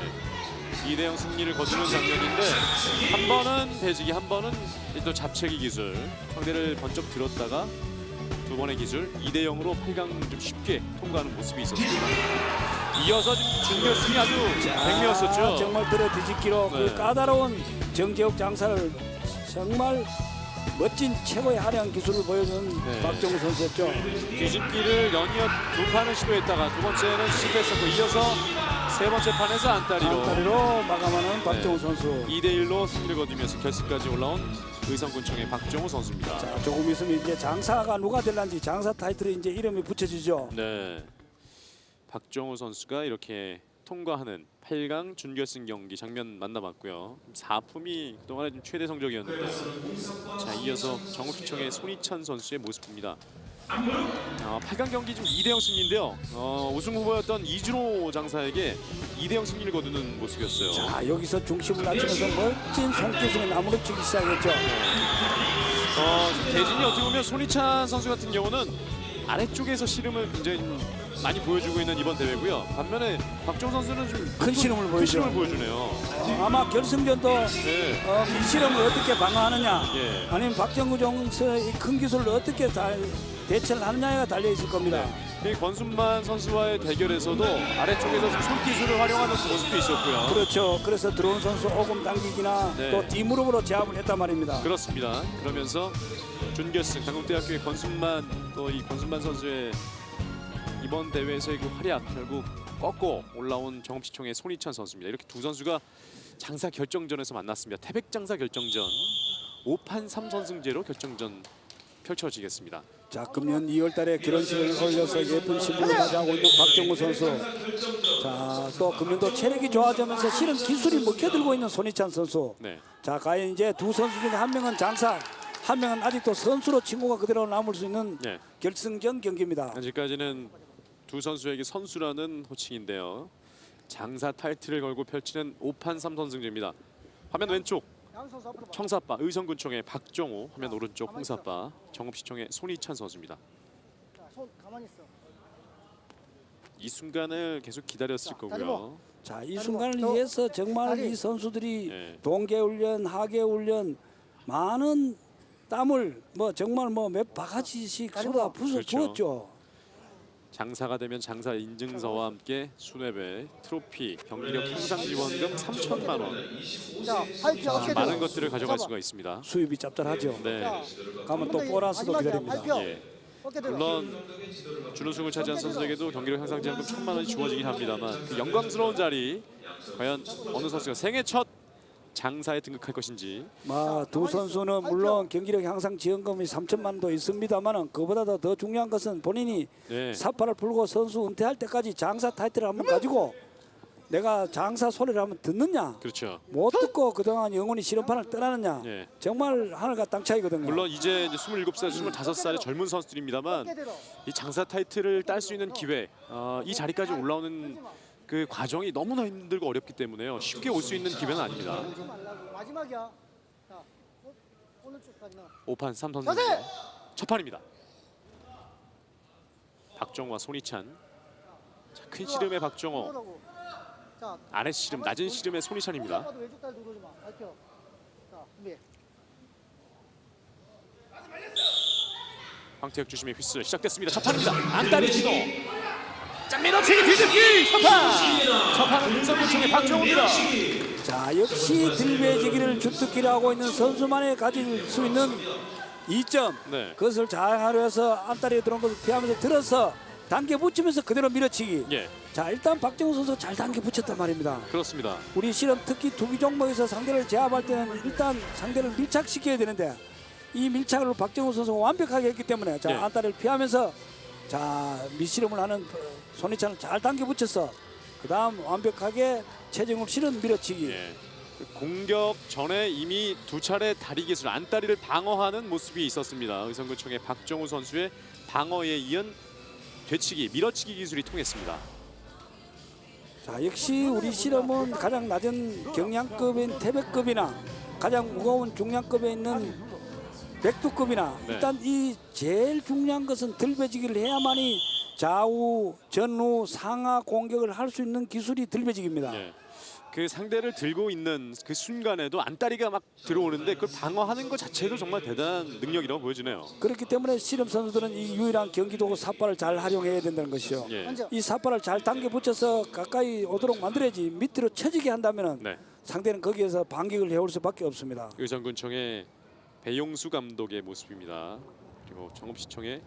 2대0 승리를 거두는 장면인데 한 번은 배지기, 한 번은 또 잡채기 기술, 상대를 번쩍 들었다가 두 번의 기술, 2대0으로 8강 좀 쉽게 통과하는 모습이 있었습니다. 이어서 준결승이 아주 백미였었죠. 정말 들어 뒤집기로 네. 그 까다로운 정재욱 장사를 정말 멋진 최고의 화려한 기술을 보여준 네. 박정우 선수였죠. 뒤집기를 연이어 두 판을 시도했다가 두 번째는 실패했었고, 이어서 세 번째 판에서 안다리로 안다리로 마감하는 박정우 네. 선수. 2대1로 승리를 거두면서 결승까지 올라온 의성군청의 박정우 선수입니다. 자, 조금 있으면 이제 장사가 누가 될란지 장사 타이틀에 이제 이름이 붙여지죠. 네, 박정우 선수가 이렇게 통과하는 8강 준결승 경기 장면 만나봤고요. 4품이 그동안의 좀 최대 성적이었는데, 자, 이어서 정읍시청의 손희찬 선수의 모습입니다. 8강 경기 좀 2대0 승리인데요. 우승 후보였던 이준호 장사에게 2대0 승리를 거두는 모습이었어요. 자, 여기서 중심을 낮추면서 멋진 손기술에 나무를 치기 시작했죠. 대진이 어떻게 보면 손희찬 선수 같은 경우는 아래쪽에서 시름을 굉장히 많이 보여주고 있는 이번 대회고요. 반면에 박정우 선수는 좀 큰 시름을 큰 보여줘. 시름을 보여주네요. 아마 결승전도 네. 이 실험을 어떻게 방어하느냐, 예. 아니면 박정우 선수의 큰 기술을 어떻게 대처를 하느냐가 달려 있을 겁니다. 이 권순만 선수와의 대결에서도 아래쪽에서 좀 손기술을 활용하는 모습도 있었고요. 그렇죠. 그래서 들어온 선수 오금 당기기나 네. 또 뒷무릎으로 제압을 했단 말입니다. 그렇습니다. 그러면서 준결승 강동대학교의 권순만, 또 이 권순만 선수의 이번 대회에서의 그 활약 결국 꺾고 올라온 정읍시청의 손희찬 선수입니다. 이렇게 두 선수가 장사 결정전에서 만났습니다. 태백 장사 결정전 5판 3선승제로 결정전 펼쳐지겠습니다. 자, 금년 2월달에 결혼식을 올려서 예쁜 신부를 맞이하고 있는 박정우 선수. 자, 또 금년도 체력이 좋아지면서 실은 기술이 먹혀들고 있는 손희찬 선수. 네. 자, 과연 이제 두 선수 중에 한 명은 장사, 한 명은 아직도 선수로 친구가 그대로 남을 수 있는 네. 결승전 경기입니다. 아직까지는 두 선수에게 선수라는 호칭인데요. 장사 타이틀을 걸고 펼치는 5판 3선승제입니다. 화면 왼쪽 청사빠 의성군청의 박정우, 화면 오른쪽 홍사빠 정읍시청의 손희찬 선수입니다. 손 가만히 있어. 이 순간을 계속 기다렸을 자, 거고요. 자, 이 순간을 위해서 정말 이 선수들이 네. 동계 훈련, 하계 훈련 많은 땀을 정말 몇 바가지씩 쏟아 그렇죠. 부었죠. 장사가 되면 장사 인증서와 함께 수뇌배, 트로피, 경기력 향상 지원금 3천만 원, 자, 팔피 어깨 들어. 많은 것들을 가져갈 수가 있습니다. 수입이 짭짤하죠. 네, 가면 또 보너스도 기다립니다. 예. 어깨 들어. 물론 준우승을 차지한 선수에게도 경기력 향상 지원금 1,000만 원이 주어지긴 합니다만, 그 영광스러운 자리 과연 어느 선수가 생애 첫 장사에 등극할 것인지. 두 선수는 물론 경기력 향상 지원금이 3천만 원도 있습니다만 그보다 더 중요한 것은 본인이 네. 사파를 풀고 선수 은퇴할 때까지 장사 타이틀을 한번 가지고 내가 장사 소리를 한번 듣느냐, 그렇죠. 못 듣고 그동안 영원히 실험판을 떠나느냐, 예. 정말 하늘과 땅 차이거든요. 물론 이제 27살, 25살의 젊은 선수들입니다만, 어깨 들어. 이 장사 타이틀을 딸 수 있는 기회, 이 자리까지 올라오는 그 과정이 너무나 힘들고 어렵기 때문에요. 쉽게 올 수 있는 기회는 아닙니다. 하지 말라고. 마지막이야. 자, 오른쪽까지 나. 5판 3선승 자세! 첫 판입니다. 박정우와 손희찬. 자, 큰 시름의 박정우, 그러라고. 자, 아래 시름, 낮은 시름의 손희찬입니다. 봐도 왼쪽 다리 누르지 마. 밝혀. 자, 준비. 황태혁 주심의 휘슬 시작됐습니다. 첫 판입니다. 안다리 시도. 짝 밀어치기 뒤집기 첫 판은 의성군청의 박정우입니다. 자, 역시 들배지기를 주특기로 하고 있는 선수만이 가질 수 있는 이점. 네. 그것을 잘 활용해서 안다리에 들어온 것을 피하면서 들어서 당겨 붙이면서 그대로 밀어치기. 예, 자, 일단 박정우 선수 잘 당겨 붙였단 말입니다. 그렇습니다. 우리 실험 특히 투기 종목에서 상대를 제압할 때는 일단 상대를 밀착시켜야 되는데 이 밀착을 박정우 선수가 완벽하게 했기 때문에 자, 예. 안다리를 피하면서 자, 밀실험을 하는 손희찬을 잘 당겨 붙여서 그다음 완벽하게 최정욱 씨는 밀어치기. 예. 공격 전에 이미 두 차례 다리 기술 안다리를 방어하는 모습이 있었습니다. 의성군청의 박정우 선수의 방어에 이은 되치기, 밀어치기 기술이 통했습니다. 자, 역시 우리 실험은 가장 낮은 경량급인 태백급이나 가장 무거운 중량급에 있는 백두급이나 네. 일단 이 제일 중요한 것은 들배지기를 해야만이 좌우, 전후, 상하 공격을 할 수 있는 기술이 들배지기입니다. 예. 그 상대를 들고 있는 그 순간에도 안다리가 막 들어오는데 그걸 방어하는 것 자체도 정말 대단한 능력이라고 보여지네요. 그렇기 때문에 실험 선수들은 이 유일한 경기도구 삿발을 잘 활용해야 된다는 것이죠. 예. 먼저 이 삿발을 잘 당겨 붙여서 가까이 오도록 만들어야지 밑으로 쳐지게 한다면 네. 상대는 거기에서 반격을 해올 수밖에 없습니다. 의성군청의 배용수 감독의 모습입니다. 그리고 정읍시청의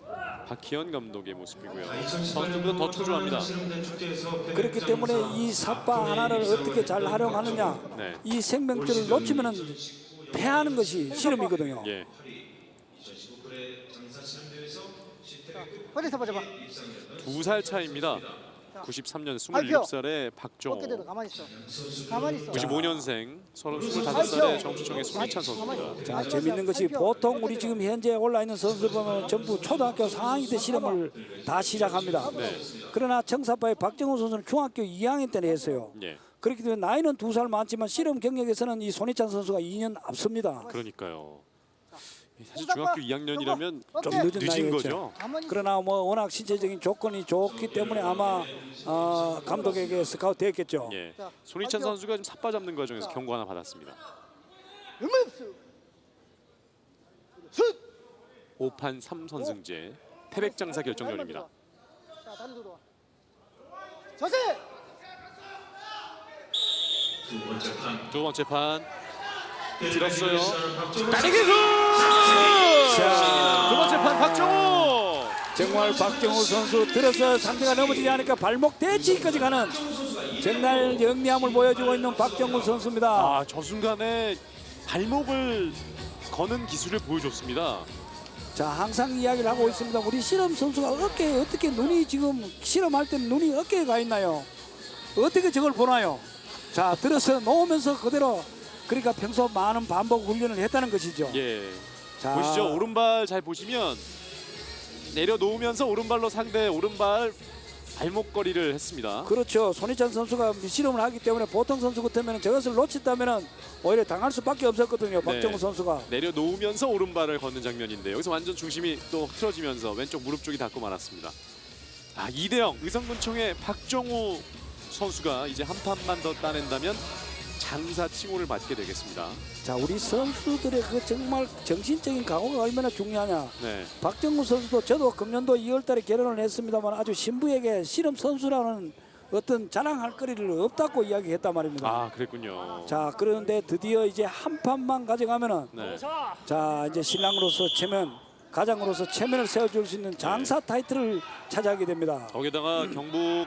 박희연 감독의 모습이고요. 선수들보다 더 초조합니다. 그렇기 때문에 이 삿바 하나를 어떻게 잘 활용하느냐, 네. 이 생명줄을 놓치면은 패하는 것이 실험이거든요. 예. 어디서 봐봐. 2살 차입니다. 93년 발표. 27살의 박정호, 어깨대로 가만히 있어. 가만히 있어. 95년생 25살의 정읍시청의 손희찬 선수입니다. 자, 재밌는 것이 보통 우리 지금 현재 올라 있는 선수들 보면 전부 초등학교 4학년 때 실험을 다 시작합니다. 네. 그러나 청사파의 박정우 선수는 중학교 2학년 때는 했어요. 예. 그렇기 때문에 나이는 2살 많지만 실험 경력에서는 이 손희찬 선수가 2년 앞섭니다. 그러니까요. 사실 중학교 2학년이라면 좀 어깨. 늦은 늦은 나이였죠. 거죠. 가만히 있어. 그러나 뭐 워낙 신체적인 조건이 좋기 때문에 아마 감독에게 스카우트 됐겠죠. 예. 자, 손희찬 발표. 선수가 지금 삿바 잡는 과정에서 경고 하나 받았습니다. 음흡수. 슛. 5판 3선승제 태백장사 결정전입니다. 자, 다리 들어와. 자세. 두 번째 판 들었어요. 따리기수! 자, 두 번째 판 박정호! 정말 박정우 선수 들어서 상대가 넘어지지 않으니까 발목 대치기까지 가는 정말 영리함을 보여주고 있는 박정우 선수입니다. 아, 저 순간에 발목을 거는 기술을 보여줬습니다. 자, 항상 이야기를 하고 있습니다. 우리 실험 선수가 어깨에 어떻게 눈이 지금 실험할 때는 눈이 어깨에 가 있나요? 어떻게 저걸 보나요? 자, 들어서 놓으면서 그대로 그러니까 평소 많은 반복 훈련을 했다는 것이죠. 예. 자, 보시죠. 오른발 잘 보시면 내려놓으면서 오른발로 상대 오른발 발목걸이를 했습니다. 그렇죠. 손희찬 선수가 실험을 하기 때문에 보통 선수 같으면 저것을 놓쳤다면 오히려 당할 수밖에 없었거든요. 박정우 네. 선수가. 내려놓으면서 오른발을 걷는 장면인데 여기서 완전 중심이 또 틀어지면서 왼쪽 무릎 쪽이 닿고 말았습니다. 아, 2대0 의성군청의 박정우 선수가 이제 한 판만 더 따낸다면 장사 칭호를 받게 되겠습니다. 자, 우리 선수들의 그 정말 정신적인 각오가 얼마나 중요하냐. 네. 박정우 선수도 저도 금년도 2월달에 결혼을 했습니다만 아주 신부에게 실험 선수라는 어떤 자랑할 거리를 없다고 이야기했단 말입니다. 아, 그랬군요. 자, 그런데 드디어 이제 한 판만 가져가면은 네. 자, 이제 신랑으로서 체면, 가장으로서 체면을 세워줄 수 있는 장사 타이틀을 차지하게 됩니다. 거기다가 경북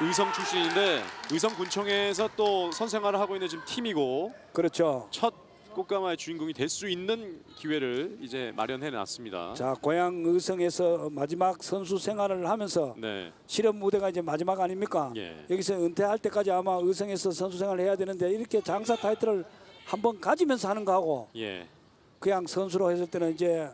의성 출신인데 의성군청에서 또 선생활을 하고 있는 지금 팀이고 그렇죠. 첫 꽃가마의 주인공이 될 수 있는 기회를 이제 마련해 놨습니다. 자, 고향 의성에서 마지막 선수 생활을 하면서 네. 실험 무대가 이제 마지막 아닙니까? 예. 여기서 은퇴할 때까지 아마 의성에서 선수 생활을 해야 되는데 이렇게 장사 타이틀을 한번 가지면서 하는 거하고 예. 그냥 선수로 했을 때는 이제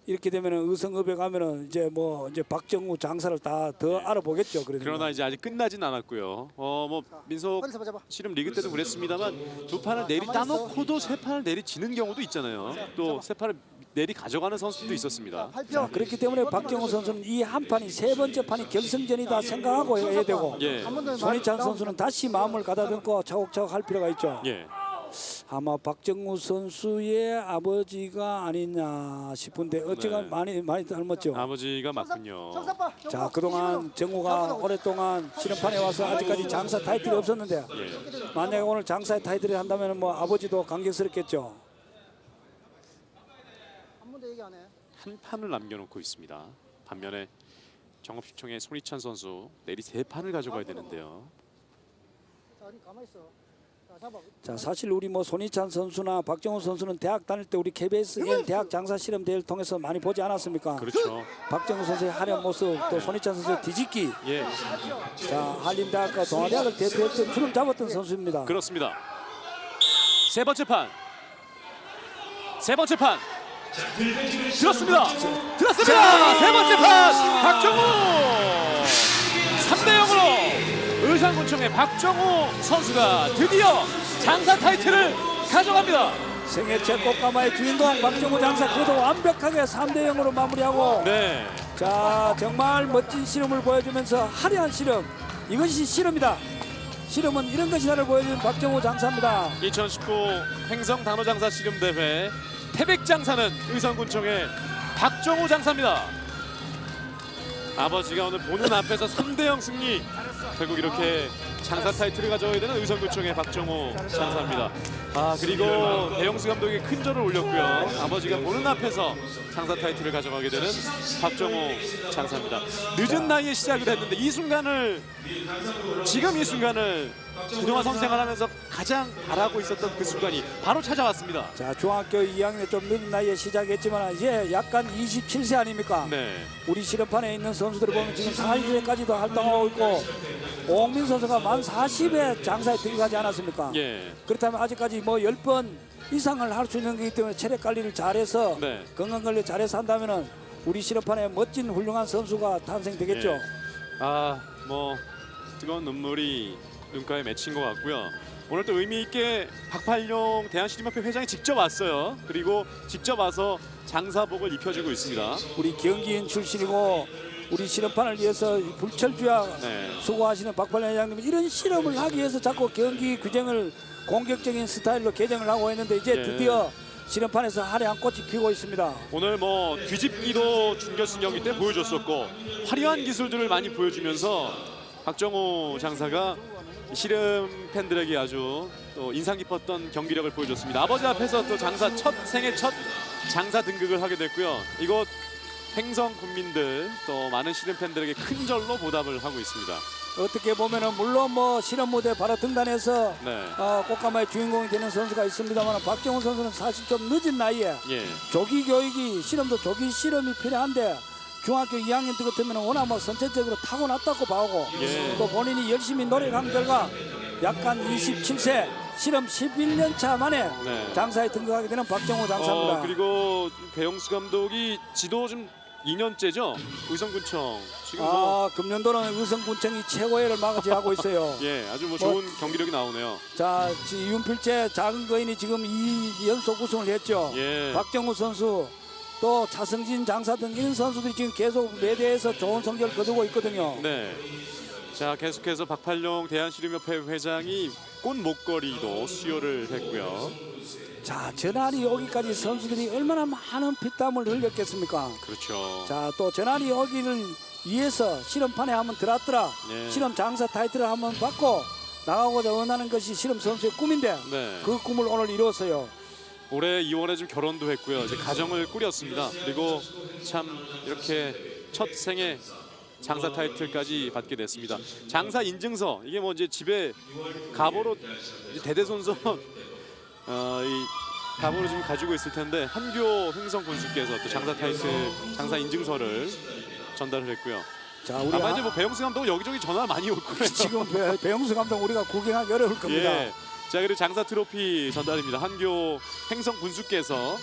이렇게 되면은 의성읍에 가면은 이제 뭐 이제 박정우 장사를 다 더 알아보겠죠. 그러나 이제 아직 끝나진 않았고요. 뭐 민속 어디서 봐봐. 씨름 리그 때도 그랬습니다만 두 판을 내리 따놓고도 세 판을 내리 지는 경우도 있잖아요. 또 세 판을 내리 가져가는 선수도 있었습니다. 발표. 그렇기 때문에 박정우 선수는 이 한 판이 세 번째 판이 결승전이다 생각하고 해야 되고 예. 한 번 더 손희찬 선수는 다시 마음을 가다듬고 차곡차곡 할 필요가 있죠. 예. 아마 박정우 선수의 아버지가 아니냐 싶은데 어찌가 네. 많이 닮았죠. 아버지가 맞군요. 청사빠. 자, 그동안 정우가 오랫동안 실험판에 와서 아직까지 장사 타이틀이 없었는데 예. 만약에 오늘 장사의 타이틀을 한다면 뭐 아버지도 감격스럽겠죠. 한 번도 얘기 안 해. 한 판을 남겨놓고 있습니다. 반면에 정읍시청의 손희찬 선수 내리 3판을 가져가야 되는데요. 자, 우리 가만히 있어. 자, 잡아. 자, 사실 우리 뭐 손희찬 선수나 박정우 선수는 대학 다닐 때 우리 KBSN 대학 장사 실험 대회를 통해서 많이 보지 않았습니까? 그렇죠. 박정우 선수의 화려한 모습, 또 손희찬 선수의 뒤집기. 예, 자, 한림대학과 동아대학을 대표했던 주름 잡았던 선수입니다. 그렇습니다. 세 번째 판. 세 번째 판. 들었습니다. 들었습니다. 세 번째 판. 박정우. 3대 0으로 의상군청의 박정우 선수가 드디어 장사 타이틀을 가져갑니다. 생애 첫 꽃가마의 주인공 박정우 장사 그래도 완벽하게 3대 0으로 마무리하고 네. 자, 정말 멋진 실험을 보여주면서 화려한 실험. 이것이 실험이다. 실험은 이런 것이다를 보여준 박정우 장사입니다. 2019 횡성 단호장사 실험대회 태백 장사는 의성군청의 박정우 장사입니다. 아버지가 오늘 보는 앞에서 3대0 승리. 결국 이렇게 장사 타이틀을 가져야 되는 의성군청의 박정우 장사입니다. 아, 그리고 배영수 감독이 큰 절을 올렸고요. 아버지가 보는 앞에서 장사 타이틀을 가져가게 되는 박정우 장사입니다. 늦은 나이에 시작을 했는데 이 순간을 지금 이 순간을 그동안 선생활하면서 가장 바라고 있었던 그 순간이 바로 찾아왔습니다. 자, 중학교 2학년 좀 늦은 나이에 시작했지만 이제 약간 27세 아닙니까? 네. 우리 실험판에 있는 선수들을 보면 지금 40세까지도 활동하고 있고 오홍민 선수가 만 40에 장사에 들어가지 않았습니까? 예. 그렇다면 아직까지 뭐 10번 이상을 할 수 있는 거기 때문에 체력 관리를 잘해서 네. 건강 관리 잘해서 한다면은 우리 실험판에 멋진 훌륭한 선수가 탄생되겠죠. 예. 아, 뭐 뜨거운 눈물이 눈가에 맺힌 것 같고요. 오늘 또 의미 있게 박팔룡 대한시림협회 회장이 직접 왔어요. 그리고 직접 와서 장사복을 입혀주고 있습니다. 우리 경기인 출신이고 우리 실험판을 위해서 불철주야 네. 수고하시는 박팔룡 회장님 이런 실험을 하기 위해서 자꾸 경기 규정을 공격적인 스타일로 개정을 하고 있는데 이제 예. 드디어 실험판에서 화려한 꽃이 피고 있습니다. 오늘 뭐 뒤집기도 준결승 경기 때 보여줬었고 화려한 기술들을 많이 보여주면서 박정우 장사가 실험 팬들에게 아주 또 인상 깊었던 경기력을 보여줬습니다. 아버지 앞에서 또 장사 생애 첫 장사 등극을 하게 됐고요. 이곳 횡성 국민들 또 많은 실험 팬들에게 큰 절로 보답을 하고 있습니다. 어떻게 보면은 물론 뭐 실험 무대 바로 등단해서 네. 꽃가마의 주인공이 되는 선수가 있습니다만 박정우 선수는 사실 좀 늦은 나이에 예. 조기 교육이 실험도 조기 실험이 필요한데 중학교 2학년 때 같으면 워낙 뭐 선천적으로 타고났다고 봐오고 예. 또 본인이 열심히 노력한 결과 약간 27세 실험 11년 차 만에 네. 장사에 등극하게 되는 박정우 장사입니다. 그리고 배영수 감독이 지도 좀 2년째죠. 의성군청 지금 뭐 금년도는 의성군청이 최고회를 맞이하고 있어요. 예, 아주 뭐 좋은 경기력이 나오네요. 자, 윤필재 작은 거인이 지금 2연속 우승을 했죠. 예. 박정우 선수 또 차승진 장사 등 이런 선수들이 지금 계속 매대에서 좋은 성적을 거두고 있거든요. 네. 자, 계속해서 박팔룡 대한실험협회 회장이 꽃 목걸이도 수여를 했고요. 자, 전날이 오기까지 선수들이 얼마나 많은 피땀을 흘렸겠습니까? 그렇죠. 자, 또 전날이 오기를 위해서 실험판에 한번 들어왔더라. 예. 실험 장사 타이틀을 한번 받고 나가고자 원하는 것이 실험 선수의 꿈인데 네. 그 꿈을 오늘 이루었어요. 올해 2월에 좀 결혼도 했고요. 이제 가정을 꾸렸습니다. 그리고 참 이렇게 첫 생애 장사 타이틀까지 받게 됐습니다. 장사 인증서 이게 뭐 이제 집에 가보로 대대손손 이 가보로 지금 가지고 있을 텐데 한교 횡성 군수께서 또 장사 타이틀 장사 인증서를 전달을 했고요. 자, 우리 아마 이제 뭐 배영수 감독은 여기저기 전화 많이 올 거예요. 지금 배영수 감독 우리가 구경하기 어려울 겁니다. 예. 자, 그리고 장사 트로피 전달입니다. 한교 횡성 군수께서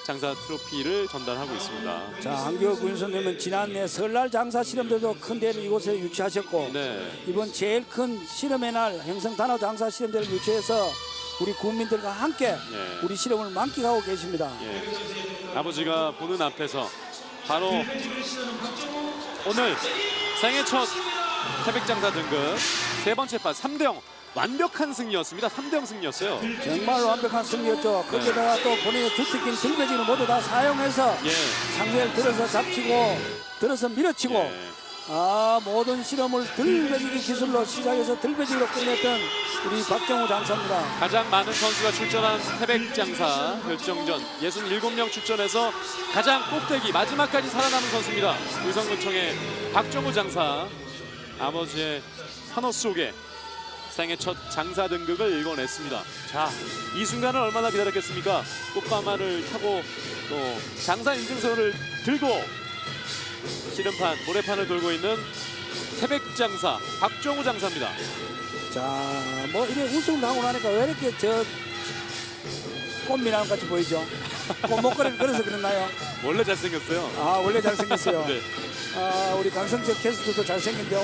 장사 트로피를 전달하고 있습니다. 자, 한교 군수님은 지난해 설날 장사 실험대도 큰 대회를 이곳에 유치하셨고 네. 이번 제일 큰 실험의 날 행성 단호 장사 실험대를 유치해서 우리 국민들과 함께 예. 우리 실험을 만끽하고 계십니다. 예. 아버지가 보는 앞에서 바로 오늘 생애 첫 태백장사 등급 세 번째 판 3대0 완벽한 승리였습니다. 3대0 승리였어요. 정말 완벽한 승리였죠. 거기다가 또 본인의 주특기인 들배지를 모두 다 사용해서 예. 상대를 들어서 잡히고 들어서 밀어치고 예. 모든 실험을 들배지기 기술로 시작해서 들배지기로 끝냈던 우리 박정우 장사입니다. 가장 많은 선수가 출전한 태백장사 결정전 67명 출전해서 가장 꼭대기 마지막까지 살아남은 선수입니다. 의성군청의 박정우 장사 아버지의 환호 속에 생애 첫 장사 등극을 일궈냈습니다. 자, 이 순간을 얼마나 기다렸겠습니까? 꽃가마를 타고 또 장사 인증서를 들고 씨름판, 모래판을 돌고 있는 태백장사 박정우 장사입니다. 자, 뭐 이래 우승을 하고 나니까 왜 이렇게 저 꽃미남 같이 보이죠? 꽃목걸이를 걸어서 그랬나요? 원래 잘생겼어요. 원래 잘생겼어요. 네. 우리 강성철 캐스터도 잘생긴데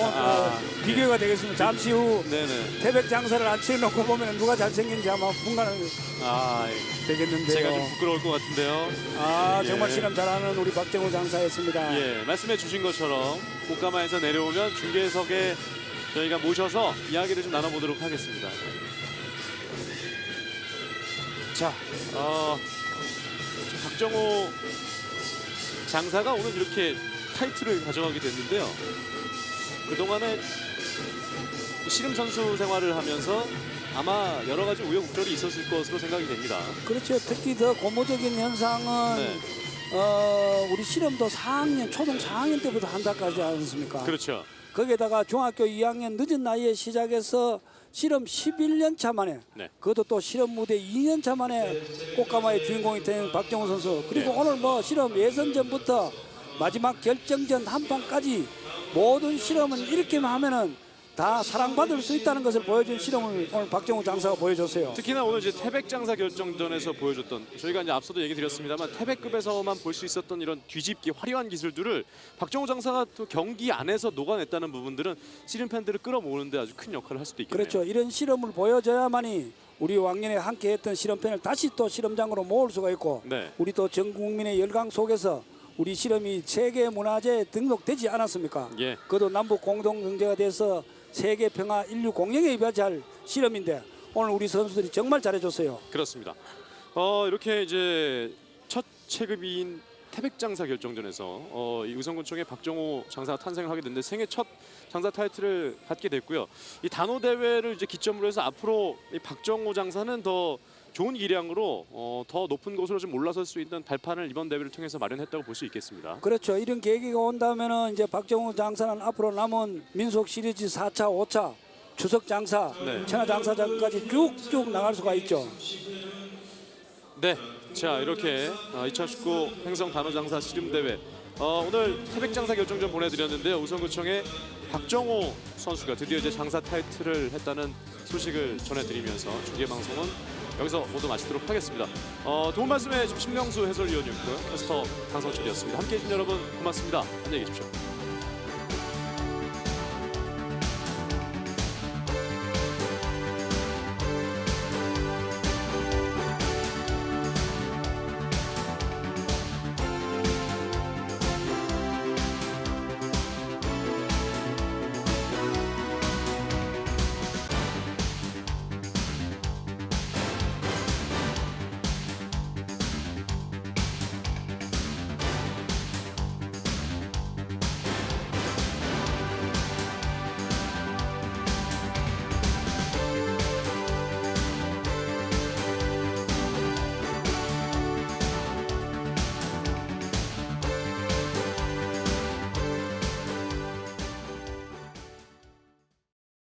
비교가 되겠습니다. 잠시 후 네네. 태백 장사를 앉혀놓고 보면 누가 잘생긴지 아마 분간을 되겠는데요. 제가 좀 부끄러울 것 같은데요. 정말 예. 실험 잘하는 우리 박정우 장사였습니다. 예, 말씀해 주신 것처럼 꽃가마에서 내려오면 중계석에 저희가 모셔서 이야기를 좀 나눠보도록 하겠습니다. 자, 박정우 장사가 오늘 이렇게 타이틀을 가져가게 됐는데요. 그동안에 씨름 선수 생활을 하면서 아마 여러 가지 우여곡절이 있었을 것으로 생각이 됩니다. 그렇죠. 특히 더 고무적인 현상은 네. 우리 실험도 4학년, 초등 4학년 때부터 한다까지 않습니까? 그렇죠. 거기에다가 중학교 2학년 늦은 나이에 시작해서 실험 11년 차 만에 네. 그것도 또 실험 무대 2년 차 만에 꽃가마의 주인공이 된 박정우 선수 그리고 네. 오늘 뭐 실험 예선전부터 마지막 결정전 한 판까지 모든 실험은 이렇게만 하면은 다 사랑받을 수 있다는 것을 보여준 실험을 오늘 박정우 장사가 보여줬어요. 특히나 오늘 이제 태백장사 결정전에서 보여줬던 저희가 이제 앞서도 얘기 드렸습니다만 태백급에서만 볼 수 있었던 이런 뒤집기 화려한 기술들을 박정우 장사가 또 경기 안에서 녹아냈다는 부분들은 씨름 팬들을 끌어모으는데 아주 큰 역할을 할 수도 있겠네요. 그렇죠. 이런 실험을 보여줘야만이 우리 왕년에 함께했던 실험팬을 다시 또 실험장으로 모을 수가 있고 네. 우리 또 전 국민의 열강 속에서 우리 실험이 세계 문화재에 등록되지 않았습니까? 예. 그것도 남북 공동 경제가 돼서 세계 평화 인류 공영에 입야할 실험인데 오늘 우리 선수들이 정말 잘해줬어요. 그렇습니다. 이렇게 이제 첫 체급인 태백장사 결정전에서 이 의성군청의 박정우 장사가 탄생을 하게 됐는데 생애 첫 장사 타이틀을 갖게 됐고요. 이 단호 대회를 이제 기점으로 해서 앞으로 이 박정우 장사는 더 좋은 기량으로 더 높은 곳으로 좀 올라설 수 있는 발판을 이번 대회를 통해서 마련했다고 볼 수 있겠습니다. 그렇죠. 이런 계기가 온다면은 이제 박정우 장사는 앞으로 남은 민속 시리즈 4차, 5차 추석 장사, 네. 천하 장사장까지 쭉쭉 나갈 수가 있죠. 네, 자 이렇게 2019 횡성 단호장사 씨름대회 오늘 태백장사 결정전 보내드렸는데요. 우선구청의 박정우 선수가 드디어 이제 장사 타이틀을 했다는 소식을 전해드리면서 중계방송은 여기서 모두 마치도록 하겠습니다. 도움 말씀해 주신 심명수 해설위원이었고요. 캐스터 강성철이었습니다. 함께해 주신 여러분 고맙습니다. 안녕히 계십시오.